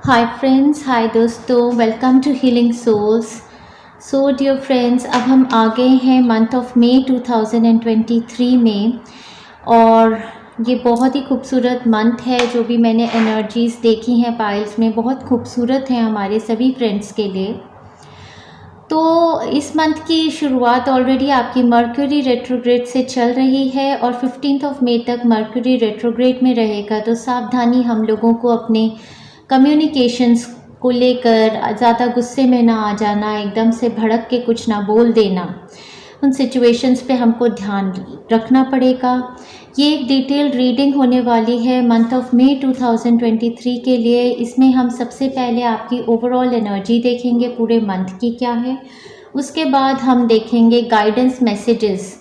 हाय friends, hi दोस्तों, welcome to healing souls. So dear friends, अब हम आ गए हैं मंथ ऑफ मई 2023 में। और ये बहुत ही खूबसूरत मंथ है। जो भी मैंने एनर्जीज़ देखी हैं पाइल्स में, बहुत खूबसूरत हैं हमारे सभी फ्रेंड्स के लिए। तो इस मंथ की शुरुआत ऑलरेडी आपकी मर्क्यूरी रेट्रोग्रेड से चल रही है और 15 मई तक मर्क्यूरी रेट्रोग्रेड में रहेगा। तो सावधानी, हम लोगों को अपने कम्युनिकेशंस को लेकर ज़्यादा गुस्से में ना आ जाना, एकदम से भड़क के कुछ ना बोल देना, उन सिचुएशंस पे हमको ध्यान रखना पड़ेगा। ये एक डिटेल रीडिंग होने वाली है मंथ ऑफ मई 2023 के लिए। इसमें हम सबसे पहले आपकी ओवरऑल एनर्जी देखेंगे पूरे मंथ की क्या है। उसके बाद हम देखेंगे guidance messages,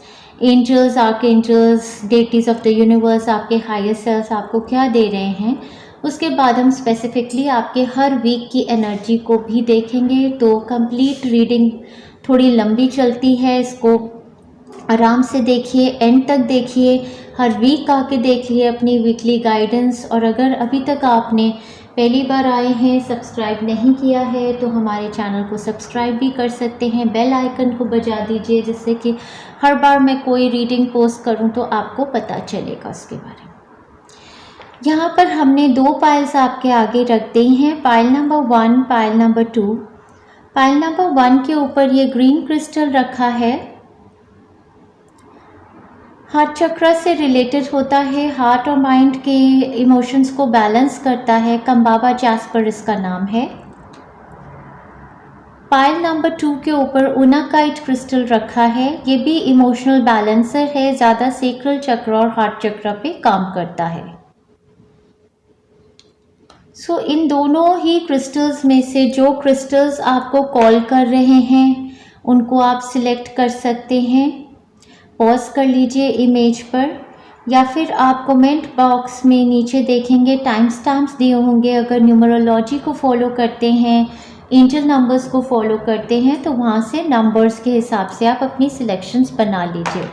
angels, archangels, deities of the universe, आपके हायर सेल्फ आपको क्या दे रहे हैं। उसके बाद हम स्पेसिफिकली आपके हर वीक की एनर्जी को भी देखेंगे। तो कंप्लीट रीडिंग थोड़ी लंबी चलती है, इसको आराम से देखिए, एंड तक देखिए, हर वीक आके देखिए अपनी वीकली गाइडेंस। और अगर अभी तक आपने पहली बार आए हैं, सब्सक्राइब नहीं किया है, तो हमारे चैनल को सब्सक्राइब भी कर सकते हैं। बेल आइकन को बजा दीजिए, जिससे कि हर बार मैं कोई रीडिंग पोस्ट करूं तो आपको पता चलेगा उसके बारे में। यहाँ पर हमने दो पाइल्स आपके आगे रख दी हैं, pile number 1, pile number 2। Pile number 1 के ऊपर ये ग्रीन क्रिस्टल रखा है, हार्ट चक्र से रिलेटेड होता है, हार्ट और माइंड के इमोशंस को बैलेंस करता है। कंबाबा जैस्पर इसका नाम है। पाइल नंबर 2 के ऊपर ऊनाकाइट क्रिस्टल रखा है, ये भी इमोशनल बैलेंसर है, ज़्यादा सेक्रल चक्र और हार्ट चक्र पे काम करता है। सो इन दोनों ही क्रिस्टल्स में से जो क्रिस्टल्स आपको कॉल कर रहे हैं उनको आप सिलेक्ट कर सकते हैं। पॉज कर लीजिए इमेज पर, या फिर आप कमेंट बॉक्स में नीचे देखेंगे टाइम स्टैम्प्स दिए होंगे। अगर न्यूमरोलॉजी को फॉलो करते हैं, एंजल नंबर्स को फॉलो करते हैं, तो वहाँ से नंबर्स के हिसाब से आप अपनी सिलेक्शंस बना लीजिए।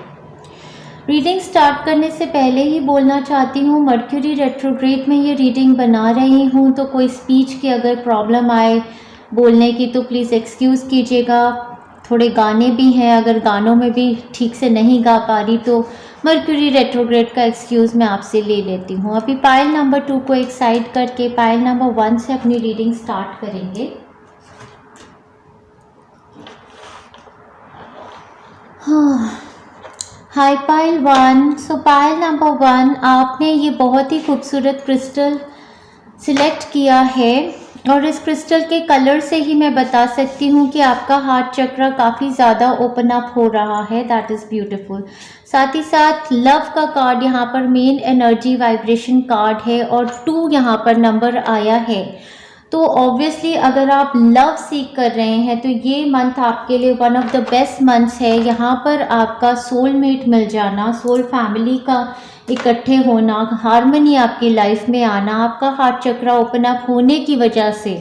रीडिंग स्टार्ट करने से पहले ही बोलना चाहती हूँ, मर्क्यूरी रेट्रोग्रेड में ये रीडिंग बना रही हूँ, तो कोई स्पीच की अगर प्रॉब्लम आए बोलने की तो प्लीज़ एक्सक्यूज़ कीजिएगा। थोड़े गाने भी हैं, अगर गानों में भी ठीक से नहीं गा पा रही तो मर्क्यूरी रेट्रोग्रेड का एक्सक्यूज़ मैं आपसे ले लेती हूँ। अभी पाइल नंबर 2 को एक साइड करके पाइल नंबर 1 से अपनी रीडिंग स्टार्ट करेंगे। हाँ, हाय पाइल 1। सो पाइल नंबर 1, आपने ये बहुत ही खूबसूरत क्रिस्टल सिलेक्ट किया है और इस क्रिस्टल के कलर से ही मैं बता सकती हूँ कि आपका हार्ट चक्र काफ़ी ज़्यादा ओपन अप हो रहा है। That is beautiful. साथ ही साथ लव का कार्ड यहाँ पर मेन एनर्जी वाइब्रेशन कार्ड है और 2 यहाँ पर नंबर आया है। तो ऑब्वियसली अगर आप लव सीख कर रहे हैं तो ये मंथ आपके लिए one of the best months है। यहाँ पर आपका सोलमेट मिल जाना, सोल फैमिली का इकट्ठे होना, हार्मनी आपकी लाइफ में आना, आपका हार्ट चक्र ओपन अप होने की वजह से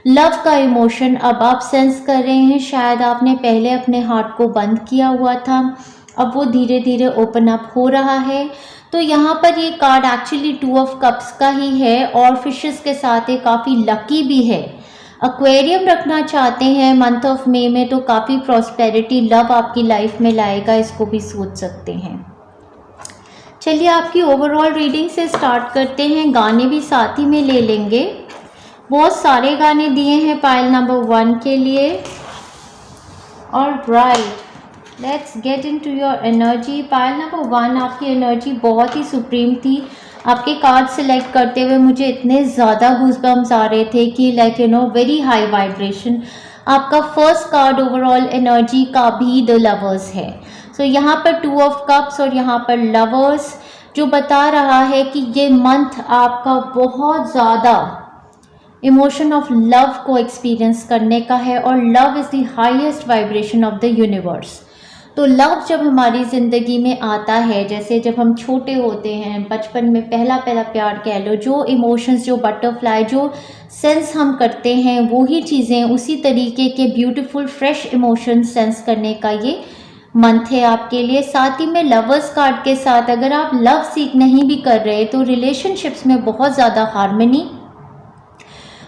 लव का इमोशन अब आप सेंस कर रहे हैं। शायद आपने पहले अपने हार्ट को बंद किया हुआ था, अब वो धीरे धीरे ओपन अप हो रहा है। तो यहाँ पर ये कार्ड एक्चुअली 2 ऑफ कप्स का ही है और फिशेस के साथ ये काफ़ी लकी भी है। एक्वेरियम रखना चाहते हैं मंथ ऑफ मई में तो काफ़ी प्रॉस्पेरिटी, लव आपकी लाइफ में लाएगा, इसको भी सोच सकते हैं। चलिए आपकी ओवरऑल रीडिंग से स्टार्ट करते हैं। गाने भी साथ ही में ले लेंगे, बहुत सारे गाने दिए हैं पाइल नंबर 1 के लिए। Alright, let's get into your energy. Pile number 1, आपकी एनर्जी बहुत ही सुप्रीम थी। आपके कार्ड सिलेक्ट करते हुए मुझे इतने ज़्यादा गूज़बम्स आ रहे थे कि like you know very high vibration. आपका फर्स्ट कार्ड ओवरऑल एनर्जी का भी द लवर्स है। सो यहाँ पर 2 ऑफ कप्स और यहाँ पर लवर्स, जो बता रहा है कि ये मंथ आपका बहुत ज़्यादा इमोशन ऑफ लव को एक्सपीरियंस करने का है और love is the highest vibration of the universe. तो लव जब हमारी ज़िंदगी में आता है, जैसे जब हम छोटे होते हैं, बचपन में पहला प्यार कह लो, जो इमोशंस, जो बटरफ्लाई, जो सेंस हम करते हैं, वही चीज़ें, उसी तरीके के ब्यूटीफुल फ्रेश इमोशंस सेंस करने का ये मंथ है आपके लिए। साथ ही में लवर्स कार्ड के साथ अगर आप लव सीख नहीं भी कर रहे तो रिलेशनशिप्स में बहुत ज़्यादा हार्मनी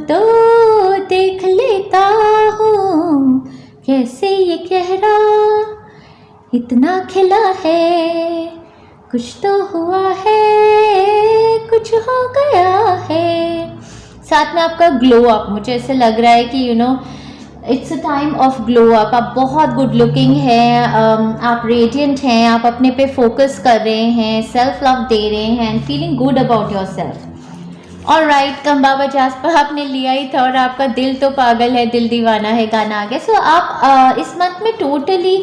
तो देख लेता हूँ, कैसे ये चेहरा इतना खिला है, कुछ तो हुआ है, कुछ हो गया है। साथ में आपका ग्लो अप, मुझे ऐसे लग रहा है कि it's a time of glow up. आप बहुत गुड लुकिंग हैं, आप रेडियंट हैं, आप अपने पे फोकस कर रहे हैं, सेल्फ लव दे रहे हैं and feeling good about your self. और राइट, कम बाबा जास्पर आपने लिया ही था और आपका दिल तो पागल है दिल दीवाना है गाना आ गया। सो आप इस मंथ में टोटली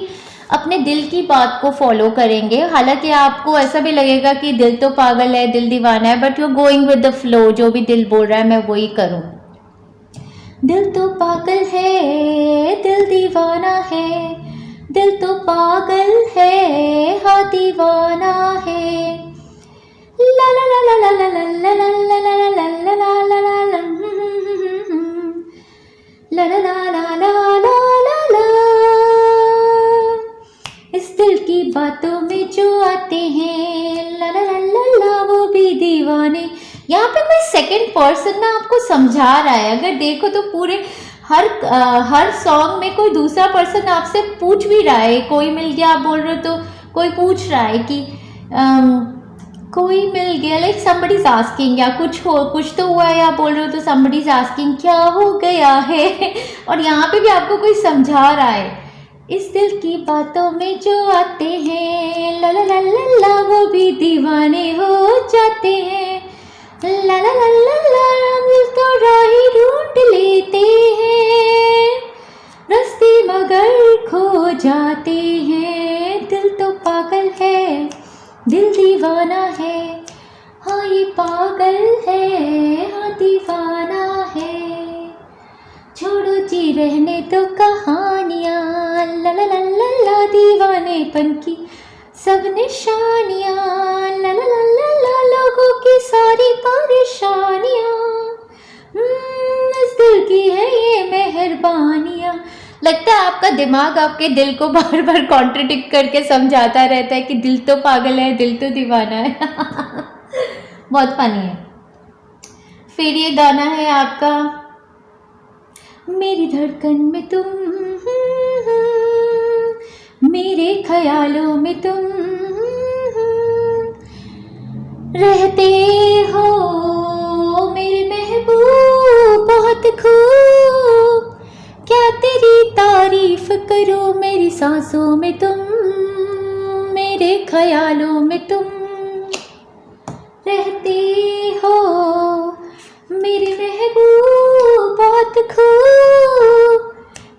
अपने दिल की बात को फॉलो करेंगे। हालांकि आपको ऐसा भी लगेगा कि दिल तो पागल है दिल दीवाना है, but you are going with the flow, जो भी दिल बोल रहा है मैं वही करूँ। दिल तो पागल है दिल दीवाना है, दिल तो पागल है हाँ दीवाना है। ला ला ला ला ला ला ला ला ला ला ला ला ला ला ला ला ला ला। इस दिल की बातों में जो आते हैं ला ला ला ला ला, वो भी दीवाने। यहाँ पे कोई सेकंड पर्सन ना आपको समझा रहा है, अगर देखो तो पूरे हर सॉन्ग में कोई दूसरा पर्सन आपसे पूछ भी रहा है, कोई मिल गया आप बोल रहे हो तो कोई पूछ रहा है कि कोई मिल गया, लाइक somebody is asking, या कुछ तो हुआ है आप बोल रहे हो तो somebody is asking क्या हो गया है। और यहाँ पे भी आपको कोई समझा रहा है, इस दिल की बातों में जो आते हैं ला ला ला ला ला, वो भी दीवाने हो जाते हैं। ला ला ला ला ला, दिल तो राही ढूंढ लेते हैं, रास्ते मगर खो जाते हैं। दिल तो पागल है दिल दीवाना है, हाँ ये पागल है हाँ दीवाना है। छोड़ो जी रहने तो कहानियाँ ला ला ला ला ला, दीवानेपन की सब निशानियाँ ला ला ला ला ला, लोगों की सारी परेशानियाँ इस दिल की है ये मेहरबानियाँ। लगता है आपका दिमाग आपके दिल को बार बार कॉन्ट्रडिक्ट करके समझाता रहता है कि दिल तो पागल है दिल तो दीवाना है। बहुत फनी है। फिर ये गाना है आपका मेरी धड़कन में तुम, मेरे ख्यालों में तुम रहते हो, मेरे महबूब बहुत खूब, क्या तेरी तारीफ करूं, मेरी सांसों में तुम, मेरे ख्यालों में तुम रहते हो, मेरे महबूब बहुत खूब,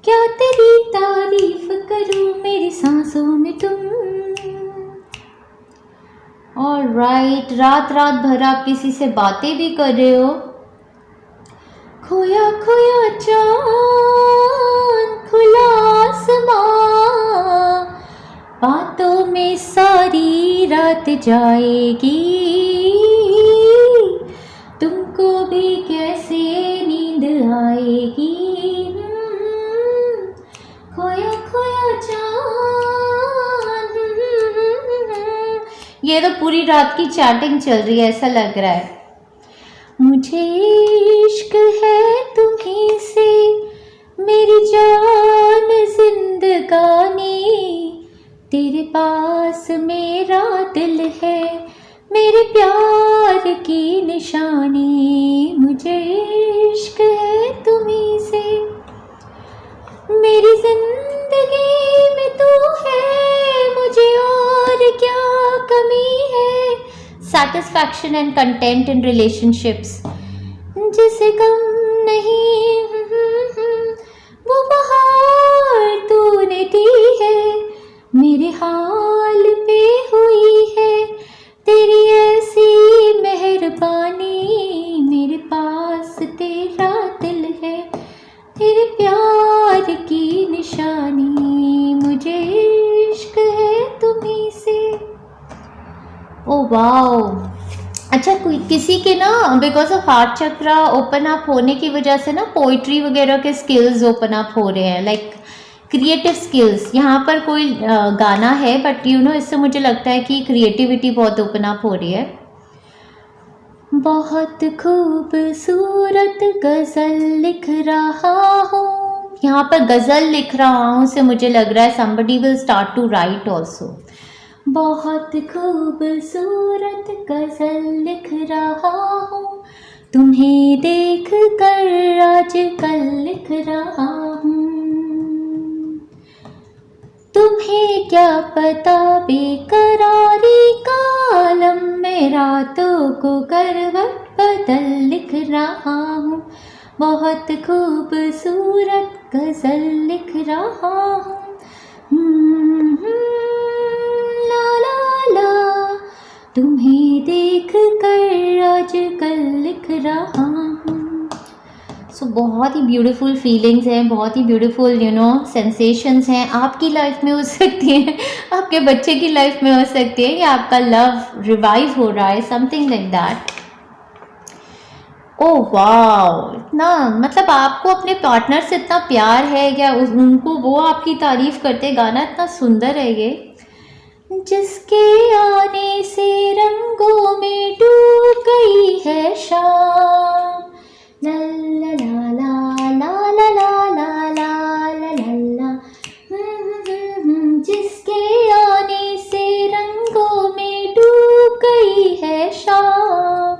क्या तेरी तारीफ करूं, मेरी सांसों में तुम। और राइट, रात रात भर आप किसी से बातें भी कर रहे हो। खोया खोया चाँद खुला आसमां, बातों में सारी रात जाएगी, तुमको भी कैसे नींद आएगी। खोया खोया चाँद, ये तो पूरी रात की चैटिंग चल रही है ऐसा लग रहा है। मुझे इश्क है तुम्हीं से मेरी जान जिंदगानी, तेरे पास मेरा दिल है मेरे प्यार की निशानी। मुझे इश्क है तुम्हीं से, मेरी जिंदगी में तू है, मुझे और क्या कमी है। Satisfaction and content in relationships, जिसे गम नहीं वो बहार तूने दी है, मेरे हाल पे हुई है तेरी ऐसी मेहरबानी, मेरे पास तेरा दिल है तेरे प्यार की निशानी। मुझे इश्क है तुम्हीं से। ओ वाओ, अच्छा कोई किसी के ना because of heart chakra open up होने की वजह से ना पोइट्री वगैरह के स्किल्स ओपन अप हो रहे हैं, लाइक क्रिएटिव स्किल्स। यहाँ पर कोई गाना है बट इससे मुझे लगता है कि क्रिएटिविटी बहुत ओपन अप हो रही है। बहुत खूबसूरत गज़ल लिख रहा हूँ। यहाँ पर गज़ल लिख रहा हूँ से मुझे लग रहा है somebody will start to write also। बहुत खूबसूरत गज़ल लिख रहा हूँ, तुम्हें देख कर आजकल लिख रहा हूँ। तुम्हें क्या पता बेकरारी का आलम में रातों को करवट बदल लिख रहा हूँ। बहुत खूबसूरत गज़ल लिख रहा हूँ। ला ला ला, तुम्हें देख कर आजकल लिख रहा हूँ। सो बहुत ही ब्यूटीफुल फीलिंग्स हैं, बहुत ही ब्यूटीफुल सेंसेशंस हैं। आपकी लाइफ में हो सकती हैं, आपके बच्चे की लाइफ में हो सकती है, या आपका लव रिवाइव हो रहा है, something like that. Oh wow, इतना मतलब आपको अपने पार्टनर से इतना प्यार है, या उनको वो आपकी तारीफ करते, गाना इतना सुंदर है ये। जिसके आने से रंगों में डूब गई है शाम, ला ला ला ला ला ला ला ला ला ला, जिसके आने से रंगों में डूब गई है शाम।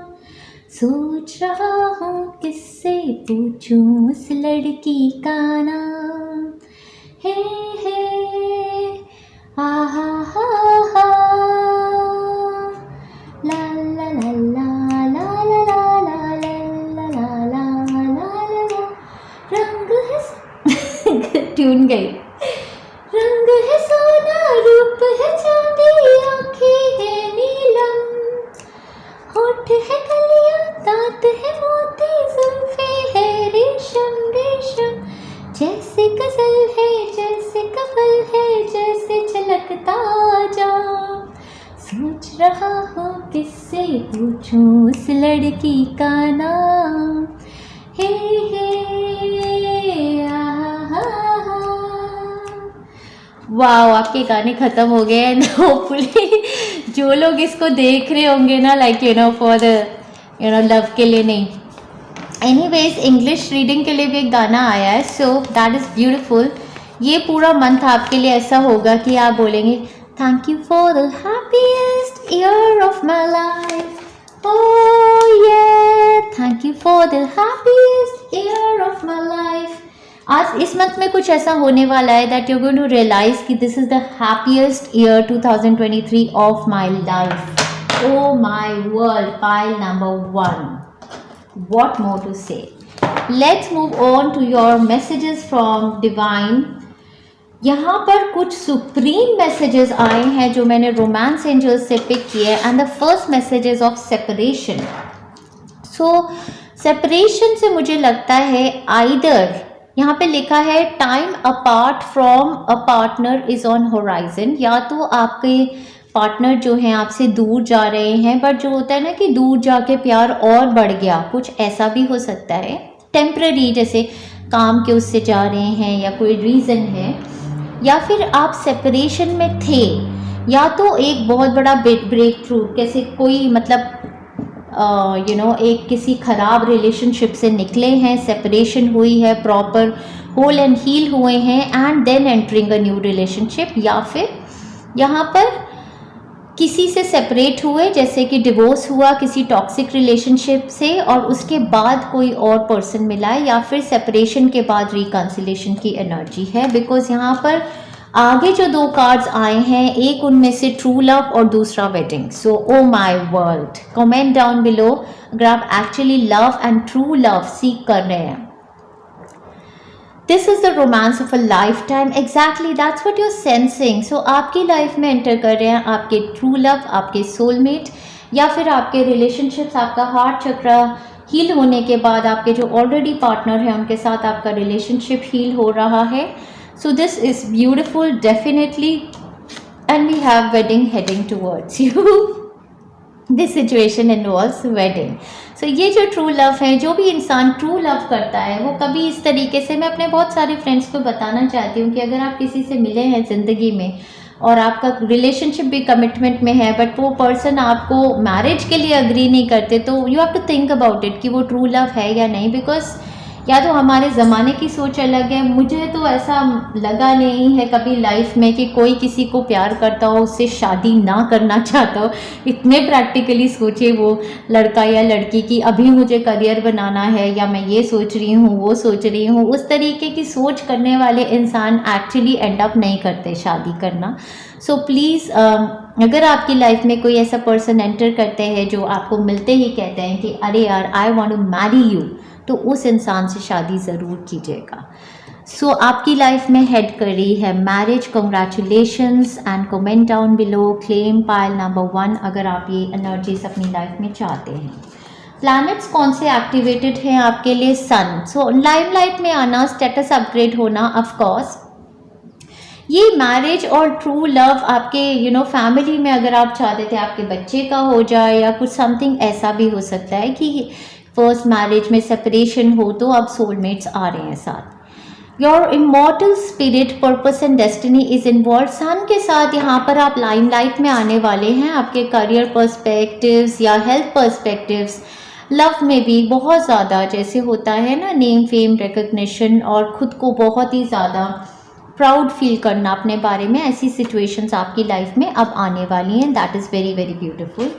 सोच रहा हूँ किससे पूछूं उस लड़की का नाम, हे हा हा हा हा, ला ला ला ला ला ला ला ला ला ला ला, रंग है ट्यून गई। रंग है सोना, रूप है चांदी, आँखें है नीलम, होठ है कलियां, दांत है मोती, जुल्फे है रेशम रेशम। जैसे गजल है, जैसे कफल है, जैसे छलकता जाम। सोच रहा हूँ किससे पूछूं उस लड़की का नाम, हे वाह, आपके गाने ख़त्म हो गए हैं। होपफुली जो लोग इसको देख रहे होंगे ना, लाइक फॉर लव के लिए नहीं, एनीवेज इंग्लिश रीडिंग के लिए भी एक गाना आया है, सो दैट इज़ ब्यूटीफुल। ये पूरा मंथ आपके लिए ऐसा होगा कि आप बोलेंगे thank you for the happiest year of my life, oh ये thank you for the happiest year of my life. आज इस मंथ में कुछ ऐसा होने वाला है that you going to realise कि this is the happiest year 2023 of my life. Oh my world, pile number 1, what more to say? Let's move on to your messages from divine। यहाँ पर कुछ सुप्रीम मैसेजेस आए हैं जो मैंने romance angels से pick किए, and the first message is of separation. So separation से मुझे लगता है आइदर यहाँ पे लिखा है time apart from a partner is on horizon, या तो आपके पार्टनर जो हैं आपसे दूर जा रहे हैं, बट जो होता है ना कि दूर जाके प्यार और बढ़ गया, कुछ ऐसा भी हो सकता है। टेम्पररी, जैसे काम के उससे जा रहे हैं या कोई रीज़न है, या फिर आप सेपरेशन में थे, या तो एक बहुत बड़ा ब्रेक थ्रू, कैसे कोई मतलब एक किसी ख़राब रिलेशनशिप से निकले हैं, सेपरेशन हुई है, प्रॉपर होल एंड हील हुए हैं, and then entering a new relationship, या फिर यहाँ पर किसी से सेपरेट हुए, जैसे कि डिवोर्स हुआ किसी टॉक्सिक रिलेशनशिप से और उसके बाद कोई और पर्सन मिला है, या फिर सेपरेशन के बाद रिकंसिलेशन की एनर्जी है। बिकॉज यहाँ पर आगे जो 2 कार्ड्स आए हैं, एक उनमें से ट्रू लव और दूसरा wedding. So oh my world, comment down below अगर आप actually love and true love seek कर रहे हैं। This is the romance of a lifetime, exactly that's what you are sensing. So आपकी life में enter कर रहे हैं आपके ट्रू लव, आपके सोलमेट, या फिर आपके रिलेशनशिप्स, आपका हार्ट चक्र हील होने के बाद आपके जो ऑलरेडी पार्टनर हैं उनके साथ आपका रिलेशनशिप हील हो रहा है। So this is beautiful, definitely, and we have wedding heading towards you. This situation involves wedding. So ये जो ट्रू लव है, जो भी इंसान ट्रू लव करता है वो कभी इस तरीके से, मैं अपने बहुत सारे फ्रेंड्स को बताना चाहती हूँ कि अगर आप किसी से मिले हैं ज़िंदगी में, और आपका रिलेशनशिप भी कमिटमेंट में है, बट वो पर्सन आपको मैरिज के लिए अग्री नहीं करते, तो you have to think about it कि वो ट्रू लव है या नहीं। बिकॉज या तो हमारे ज़माने की सोच अलग है, मुझे तो ऐसा लगा नहीं है कभी लाइफ में कि कोई किसी को प्यार करता हो उससे शादी ना करना चाहता हो। इतने प्रैक्टिकली सोचे वो लड़का या लड़की की अभी मुझे करियर बनाना है, या मैं ये सोच रही हूँ वो सोच रही हूँ, उस तरीके की सोच करने वाले इंसान एक्चुअली एंड अप नहीं करते शादी करना। सो प्लीज़ अगर आपकी लाइफ में कोई ऐसा पर्सन एंटर करते हैं जो आपको मिलते ही कहते हैं कि अरे यार I want to marry you, तो उस इंसान से शादी ज़रूर कीजिएगा। सो आपकी लाइफ में हेड कर रही है marriage. Congratulations and comment down below claim pile number 1 अगर आप ये एनर्जीज अपनी लाइफ में चाहते हैं। प्लैनेट्स कौन से एक्टिवेटेड हैं आपके लिए? सन। सो लाइमलाइट में आना, स्टेटस अपग्रेड होना, ऑफ कोर्स ये मैरिज और ट्रू लव आपके फैमिली में अगर आप चाहते थे आपके बच्चे का हो जाए या कुछ समथिंग ऐसा भी हो सकता है कि फर्स्ट मैरिज में सेपरेशन हो तो अब सोलमेट्स आ रहे हैं साथ। Your immortal spirit, purpose and destiny is involve. Sun के साथ यहाँ पर आप लाइमलाइट में आने वाले हैं। आपके करियर पर्सपेक्टिव्स या हेल्थ पर्सपेक्टिव्स, लव में भी बहुत ज़्यादा जैसे होता है ना नेम फेम रिकग्निशन और ख़ुद को बहुत ही ज़्यादा प्राउड फील करना अपने बारे में, ऐसी सिचुएशंस आपकी लाइफ में अब आने वाली हैं। That is very very beautiful.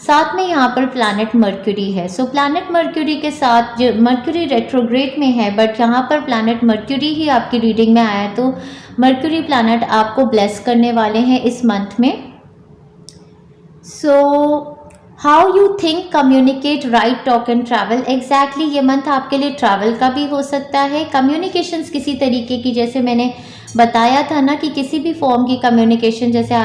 साथ में यहाँ पर प्लैनेट मर्क्यूरी है। सो प्लैनेट मर्क्यूरी के साथ जो मर्क्यूरी रेट्रोग्रेड में है, बट यहाँ पर प्लैनेट मर्क्यूरी ही आपकी रीडिंग में आया है, तो मर्क्यूरी प्लैनेट आपको ब्लेस करने वाले हैं इस मंथ में। So how you think, communicate, right, talk and travel. Exactly ये मंथ आपके लिए ट्रैवल का भी हो सकता है। कम्युनिकेशंस किसी तरीके की, जैसे मैंने बताया था ना कि किसी भी फॉर्म की कम्युनिकेशन, जैसे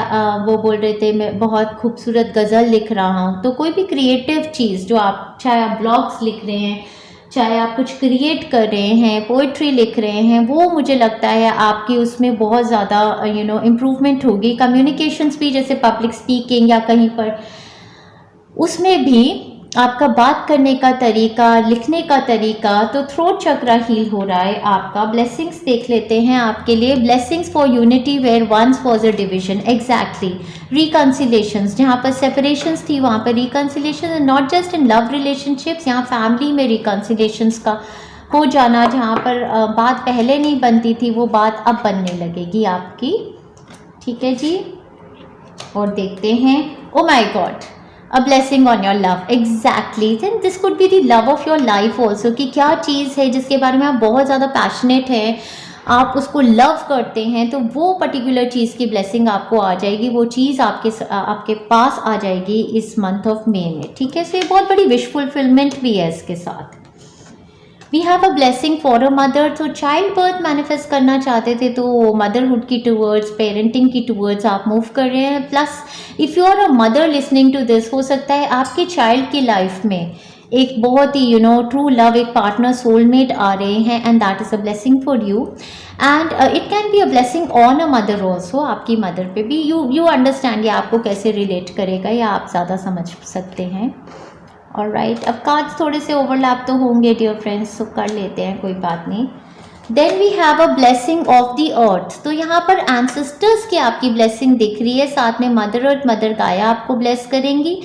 वो बोल रहे थे मैं बहुत खूबसूरत गज़ल लिख रहा हूँ, तो कोई भी क्रिएटिव चीज़ जो आप, चाहे आप ब्लॉग्स लिख रहे हैं, चाहे आप कुछ क्रिएट कर रहे हैं, पोइट्री लिख रहे हैं, वो मुझे लगता है आपकी उसमें बहुत ज़्यादा इम्प्रूवमेंट होगी। कम्युनिकेशंस भी जैसे पब्लिक स्पीकिंग या कहीं पर, उसमें भी आपका बात करने का तरीका, लिखने का तरीका, तो थ्रोट चक्रा हील हो रहा है आपका। ब्लेसिंग्स देख लेते हैं आपके लिए। Blessings for unity where once was a division. Exactly reconciliations, जहाँ पर सेपरेशंस थी वहाँ पर reconciliation, and not just in love relationships, यहाँ फैमिली में रिकन्सिलेशंस का हो जाना, जहाँ पर बात पहले नहीं बनती थी वो बात अब बनने लगेगी आपकी। ठीक है जी। और देखते हैं, oh my God, a blessing on your love. Exactly. Then this could be the love of your life also, कि क्या चीज़ है जिसके बारे में आप बहुत ज़्यादा पैशनेट हैं, आप उसको लव करते हैं, तो वो पर्टिकुलर चीज़ की ब्लेसिंग आपको आ जाएगी, वो चीज़ आपके पास आ जाएगी इस मंथ ऑफ मे में। ठीक है। सो ये बहुत बड़ी विश फुलफिलमेंट भी है इसके साथ। We have a blessing for a mother. तो चाइल्ड बर्थ मैनिफेस्ट करना चाहते थे तो मदरहुड की टूवर्ड्स, पेरेंटिंग की टूवर्ड्स आप मूव कर रहे हैं। Plus if you are a mother listening to this, हो सकता है आपके चाइल्ड की लाइफ में एक बहुत ही ट्रू लव, एक पार्टनर, सोलमेट आ रहे हैं, and that is a blessing for you. And it can be a blessing on a mother also, आपकी मदर पे भी। यू अंडरस्टैंड ये आपको कैसे रिलेट करेगा, या आप ज़्यादा समझ सकते हैं। और राइट, अब कार्ड्स थोड़े से ओवरलैप तो होंगे डियर फ्रेंड्स, तो कर लेते हैं, कोई बात नहीं। Then we have a blessing of the earth. तो यहाँ पर एंसेस्टर्स की आपकी ब्लेसिंग दिख रही है, साथ में मदर अर्थ, मदर गाया आपको ब्लेस करेंगी।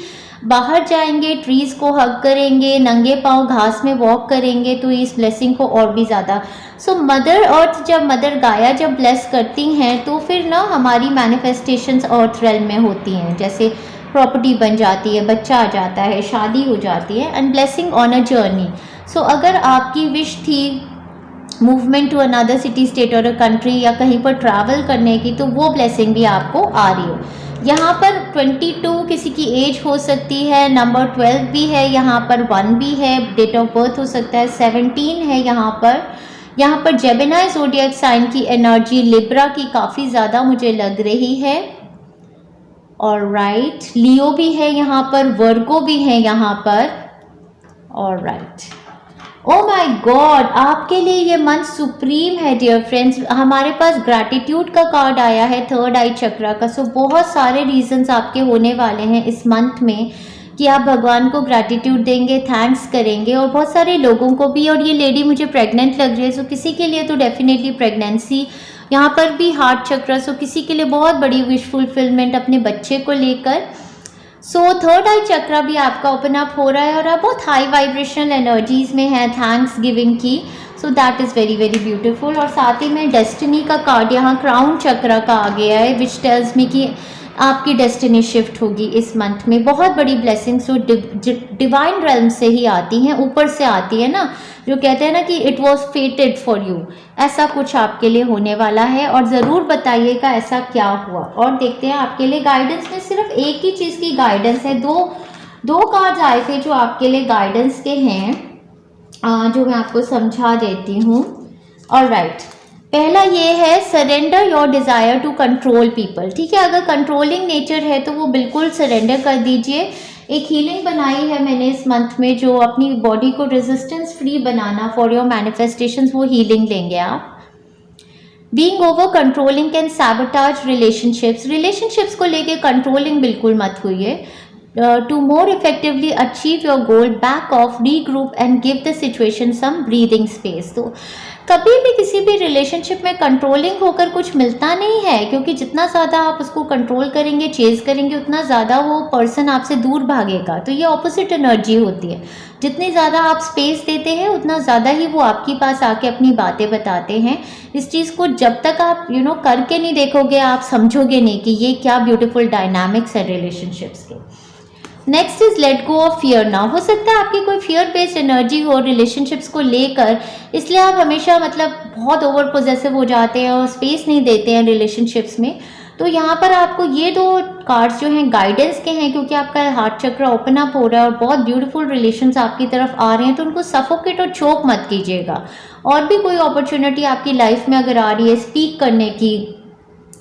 बाहर जाएंगे, ट्रीज़ को हग करेंगे, नंगे पाँव घास में वॉक करेंगे, तो इस ब्लेसिंग को और भी ज़्यादा। सो मदर अर्थ जब, मदर गाया जब ब्लेस करती हैं, तो फिर ना हमारी मैनिफेस्टेशंस अर्थ रेल्म में होती हैं, जैसे प्रॉपर्टी बन जाती है, बच्चा आ जाता है, शादी हो जाती है, and blessing on a journey. So अगर आपकी विश थी movement to another city, state और अ कंट्री, या कहीं पर ट्रैवल करने की, तो वो ब्लेसिंग भी आपको आ रही हो। यहाँ पर 22 किसी की एज हो सकती है, नंबर 12 भी है, यहाँ पर 1 भी है, डेट ऑफ बर्थ हो सकता है, 17 है यहाँ पर जेमिनी ज़ोडिएक साइन की एनर्जी, लिब्रा की काफ़ी ज़्यादा मुझे लग रही है। और राइट, लियो भी है यहाँ पर, वर्गो भी है यहाँ पर। और राइट, ओ माय गॉड, आपके लिए ये मंथ सुप्रीम है डियर फ्रेंड्स। हमारे पास ग्रैटिट्यूड का कार्ड आया है, थर्ड आई चक्रा का। सो बहुत सारे रीजंस आपके होने वाले हैं इस मंथ में कि आप भगवान को ग्रैटिट्यूड देंगे, थैंक्स करेंगे, और बहुत सारे लोगों को भी। और ये लेडी मुझे प्रेग्नेंट लग रही है, सो किसी के लिए तो डेफिनेटली प्रेगनेंसी यहाँ पर भी हार्ट चक्र, सो किसी के लिए बहुत बड़ी विश फुलफिलमेंट अपने बच्चे को लेकर। सो थर्ड आई चक्रा भी आपका ओपन अप हो रहा है और आप बहुत हाई वाइब्रेशनल एनर्जीज में है थैंक्स गिविंग की। सो that is very very beautiful. और साथ ही में डेस्टिनी का कार्ड यहाँ क्राउन चक्रा का आ गया है, विच टेल्स मी कि आपकी डेस्टिनी शिफ्ट होगी इस मंथ में। बहुत बड़ी ब्लेसिंग्स जो डिवाइन रेल्म से ही आती हैं, ऊपर से आती है ना, जो कहते हैं ना कि इट वॉज फेटेड फॉर यू, ऐसा कुछ आपके लिए होने वाला है। और ज़रूर बताइएगा ऐसा क्या हुआ। और देखते हैं आपके लिए गाइडेंस में सिर्फ एक ही चीज़ की गाइडेंस है। दो कार्ड्स आए थे जो आपके लिए गाइडेंस के हैं, जो मैं आपको समझा देती हूँ। ऑलराइट, पहला ये है surrender your desire to control people. ठीक है, अगर कंट्रोलिंग नेचर है तो वो बिल्कुल सरेंडर कर दीजिए। एक हीलिंग बनाई है मैंने इस मंथ में, जो अपनी बॉडी को resistance free banana for your manifestations, वो हीलिंग लेंगे आप। Being over controlling can sabotage relationships को लेके कंट्रोलिंग बिल्कुल मत हुई। To more effectively achieve your goal, back off, regroup and give the situation some breathing space। तो कभी भी किसी भी रिलेशनशिप में कंट्रोलिंग होकर कुछ मिलता नहीं है, क्योंकि जितना ज़्यादा आप उसको कंट्रोल करेंगे, चेज करेंगे, उतना ज़्यादा वो पर्सन आपसे दूर भागेगा। तो ये ऑपोजिट एनर्जी होती है। जितनी ज़्यादा आप स्पेस देते हैं उतना ज़्यादा ही वो आपके पास आके अपनी बातें बताते हैं। इस चीज़ को जब तक आप करके नहीं देखोगे, आप समझोगे नहीं कि ये क्या ब्यूटीफुल डायनामिक्स है रिलेशनशिप्स के। Next is let go of fear now. हो सकता है आपकी कोई फियर बेस्ड एनर्जी हो रिलेशनशिप्स को लेकर, इसलिए आप हमेशा बहुत ओवर पोजेसिव हो जाते हैं और स्पेस नहीं देते हैं रिलेशनशिप्स में। तो यहाँ पर आपको ये दो कार्ड्स जो हैं गाइडेंस के हैं, क्योंकि आपका हार्ट चक्र ओपन अप हो रहा है और बहुत ब्यूटीफुल रिलेशंस आपकी तरफ आ रहे हैं, तो उनको सफोकेट और चोक मत कीजिएगा। और भी कोई अपॉर्चुनिटी आपकी लाइफ में अगर आ रही है स्पीक करने की,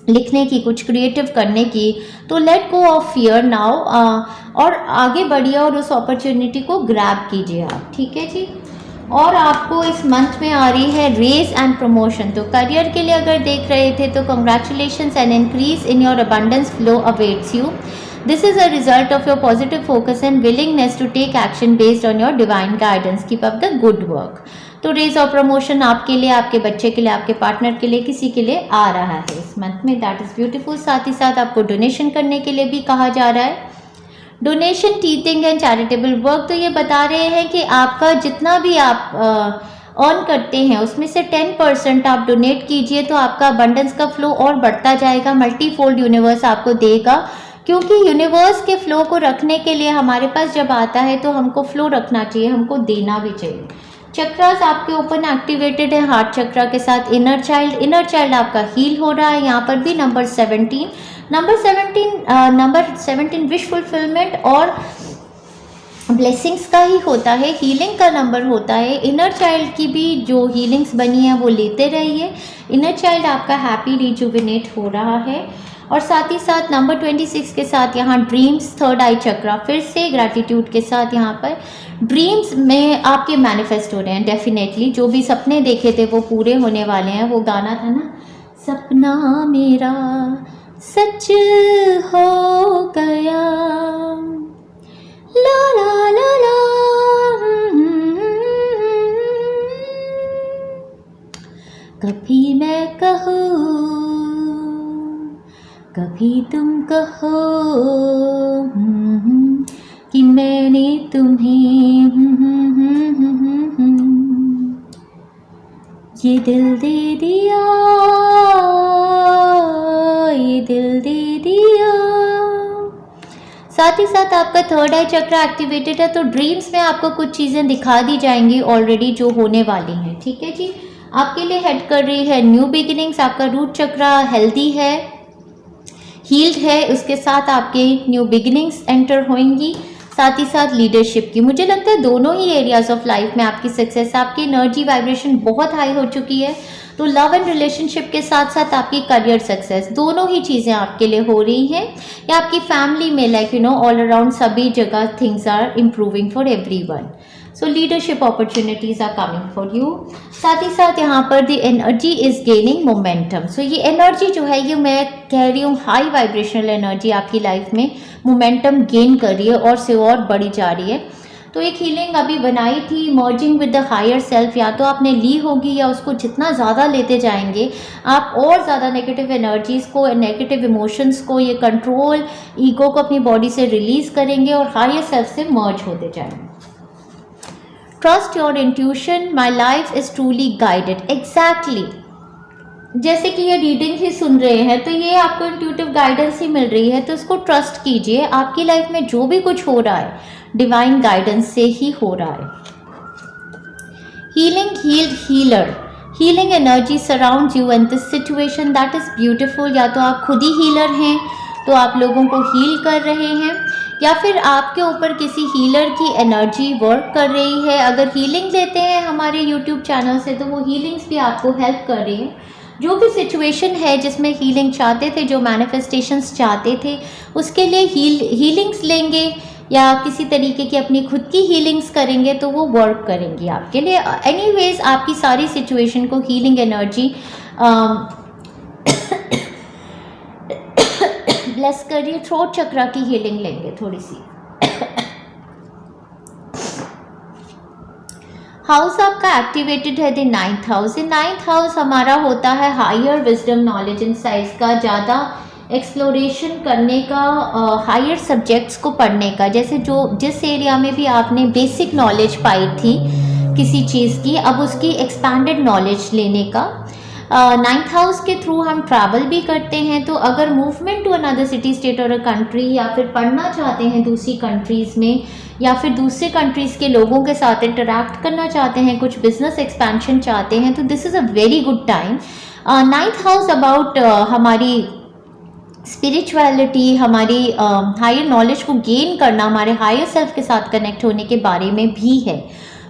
लिखने की, कुछ क्रिएटिव करने की, तो let go of fear now और आगे बढ़िए और उस अपॉर्चुनिटी को ग्रैब कीजिए आप। ठीक है जी। और आपको इस मंथ में आ रही है रेज एंड प्रमोशन। तो करियर के लिए अगर देख रहे थे तो congratulations, and increase in your abundance flow awaits you. This is a result of your positive focus and willingness to take action based on your divine guidance. Keep up the good work. तो raise और promotion आपके लिए, आपके बच्चे के लिए, आपके partner के लिए, किसी के लिए आ रहा है इस मंथ में। That is beautiful. साथ ही साथ आपको डोनेशन करने के लिए भी कहा जा रहा है। Donation, teaching and charitable work. तो ये बता रहे हैं कि आपका जितना भी आप अर्न करते हैं उसमें से 10% आप डोनेट कीजिए, तो आपका अबंडेंस का फ्लो और बढ़ता जाएगा। मल्टीफोल्ड यूनिवर्स आपको देगा, क्योंकि यूनिवर्स के फ्लो को रखने के लिए हमारे पास जब आता है तो हमको फ्लो रखना चाहिए, हमको देना भी चाहिए। चक्रास आपके ओपन एक्टिवेटेड है हार्ट चक्रा के साथ। इनर चाइल्ड आपका हील हो रहा है। यहाँ पर भी नंबर 17 विश फुलफिलमेंट और ब्लेसिंग्स का ही होता है, हीलिंग का नंबर होता है। इनर चाइल्ड की भी जो हीलिंग्स बनी है वो लेते रहिए। इनर चाइल्ड आपका हैप्पी रिजुविनेट हो रहा है। और साथ ही साथ नंबर 26 के साथ यहाँ ड्रीम्स, थर्ड आई चक्रा, फिर से ग्रैटिट्यूड के साथ यहाँ पर ड्रीम्स में आपके मैनिफेस्ट हो रहे हैं। डेफिनेटली जो भी सपने देखे थे वो पूरे होने वाले हैं। वो गाना था ना, सपना मेरा सच हो गया, ला ला ला ला। कभी मैं कहूँ, कभी तुम कहो कि मैंने तुम्हें ये दिल दे दिया, ये दिल दे दिया। साथ ही साथ आपका थर्ड आई चक्र एक्टिवेटेड है, तो ड्रीम्स में आपको कुछ चीज़ें दिखा दी जाएंगी ऑलरेडी जो होने वाली हैं। ठीक है जी। आपके लिए हेड कर रही है न्यू बिगिनिंग्स। आपका रूट चक्र हेल्दी है, हील्ड है, उसके साथ आपके न्यू बिगिनिंग्स एंटर होंगी। साथ ही साथ लीडरशिप की, मुझे लगता है दोनों ही एरियाज ऑफ लाइफ में आपकी सक्सेस, आपकी एनर्जी वाइब्रेशन बहुत हाई हो चुकी है। तो लव एंड रिलेशनशिप के साथ साथ आपकी करियर सक्सेस, दोनों ही चीज़ें आपके लिए हो रही हैं। या आपकी फैमिली में ऑल अराउंड सभी जगह things are improving for everyone. So leadership opportunities are coming for you. साथ ही साथ यहाँ पर the energy is gaining momentum. So ये एनर्जी जो है, ये मैं कह रही हूँ हाई वाइब्रेशनल एनर्जी आपकी लाइफ में मोमेंटम गेन कर रही है और से और बढ़ी जा रही है। तो एक हीलिंग अभी बनाई थी merging with the higher self, या तो आपने ली होगी या उसको जितना ज़्यादा लेते जाएंगे आप और ज़्यादा नेगेटिव एनर्जीज़ को, नेगेटिव इमोशंस को, ये कंट्रोल ईगो को अपनी बॉडी से रिलीज़ करेंगे और हायर सेल्फ से मर्ज होते जाएंगे। Trust your intuition, my life is truly guided. Exactly, जैसे कि ये रीडिंग ही सुन रहे हैं तो ये आपको इंट्यूटिव गाइडेंस ही मिल रही है, तो इसको ट्रस्ट कीजिए। आपकी लाइफ में जो भी कुछ हो रहा है डिवाइन गाइडेंस से ही हो रहा है। Healing, healed, healer, healing energy surround you in this situation, that is beautiful. या तो आप खुद ही हीलर हैं तो आप लोगों को हील कर रहे हैं, या फिर आपके ऊपर किसी हीलर की एनर्जी वर्क कर रही है। अगर हीलिंग लेते हैं हमारे यूट्यूब चैनल से तो वो हीलिंग्स भी आपको हेल्प कर रही है। जो भी सिचुएशन है जिसमें हीलिंग चाहते थे, जो मैनिफेस्टेशंस चाहते थे, उसके लिए हीलिंग्स लेंगे या किसी तरीके की अपनी खुद की हीलिंग्स करेंगे तो वो वर्क करेंगी आपके लिए। एनीवेज आपकी सारी सिचुएशन को हीलिंग एनर्जी ब्लेस करिए। थ्रोट चक्रा की हीलिंग लेंगे थोड़ी सी। हाउस आपका एक्टिवेटेड है the 9th house. 9th house हमारा होता है हायर विजडम, नॉलेज, इनसाइट्स का, ज़्यादा एक्सप्लोरेशन करने का, हायर सब्जेक्ट्स को पढ़ने का। जैसे जिस एरिया में भी आपने बेसिक नॉलेज पाई थी किसी चीज़ की, अब उसकी एक्सपैंडेड नॉलेज लेने का। 9th हाउस के थ्रू हम ट्रैवल भी करते हैं, तो अगर movement to another city, state और अ कंट्री, या फिर पढ़ना चाहते हैं दूसरी कंट्रीज़ में, या फिर दूसरे कंट्रीज़ के लोगों के साथ इंटरैक्ट करना चाहते हैं, कुछ बिजनेस एक्सपेंशन चाहते हैं, तो this is a very good time. 9th house about हमारी स्पिरिचुअलिटी, हमारी हायर नॉलेज को गेन करना, हमारे हायर सेल्फ के साथ कनेक्ट होने के बारे में भी है।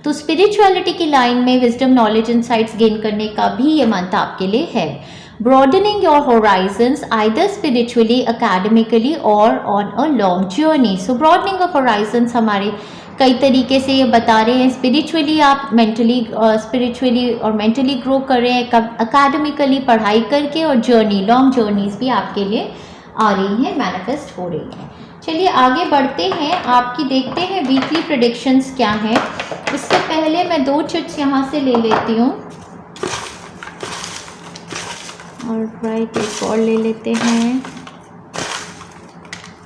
तो स्पिरिचुअलिटी की लाइन में विजडम, नॉलेज, इनसाइट्स गेन करने का भी ये मंथ आपके लिए है। Broadening your horizons either spiritually, academically और on a long journey. So broadening of horizons हमारे कई तरीके से ये बता रहे हैं। स्पिरिचुअली आप स्पिरिचुअली और मेंटली ग्रो कर रहे हैं, एकेडमिकली पढ़ाई करके, और जर्नी, लॉन्ग जर्नीज भी आपके लिए आ रही हैं, मैनिफेस्ट हो रही हैं। चलिए आगे बढ़ते हैं, आपकी देखते हैं वीकली प्रेडिक्शंस क्या हैं। उससे पहले मैं 2 चिट्स यहाँ से ले लेती हूँ। ऑलराइट, एक और ले लेते हैं।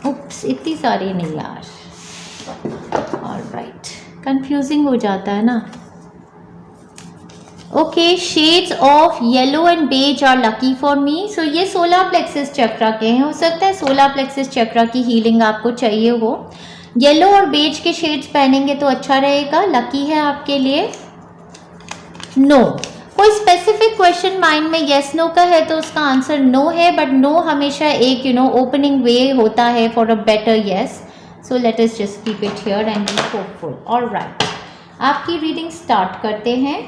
उप्स, इतनी सारी नहीं यार। ऑलराइट, कंफ्यूजिंग हो जाता है ना। Okay, shades of yellow and beige are lucky for me. So ये सोलर प्लेक्सिस चक्रा के हैं। हो सकता है सोलर प्लेक्सिस चक्रा की हीलिंग आपको चाहिए हो। येलो और बेज के शेड्स पहनेंगे तो अच्छा रहेगा, लकी है आपके लिए। नो, कोई स्पेसिफिक क्वेश्चन माइंड में येस नो का है तो उसका आंसर नो है, बट नो हमेशा एक ओपनिंग वे होता है for a better yes. So let us just keep it here and be hopeful. Alright, आपकी रीडिंग स्टार्ट करते हैं।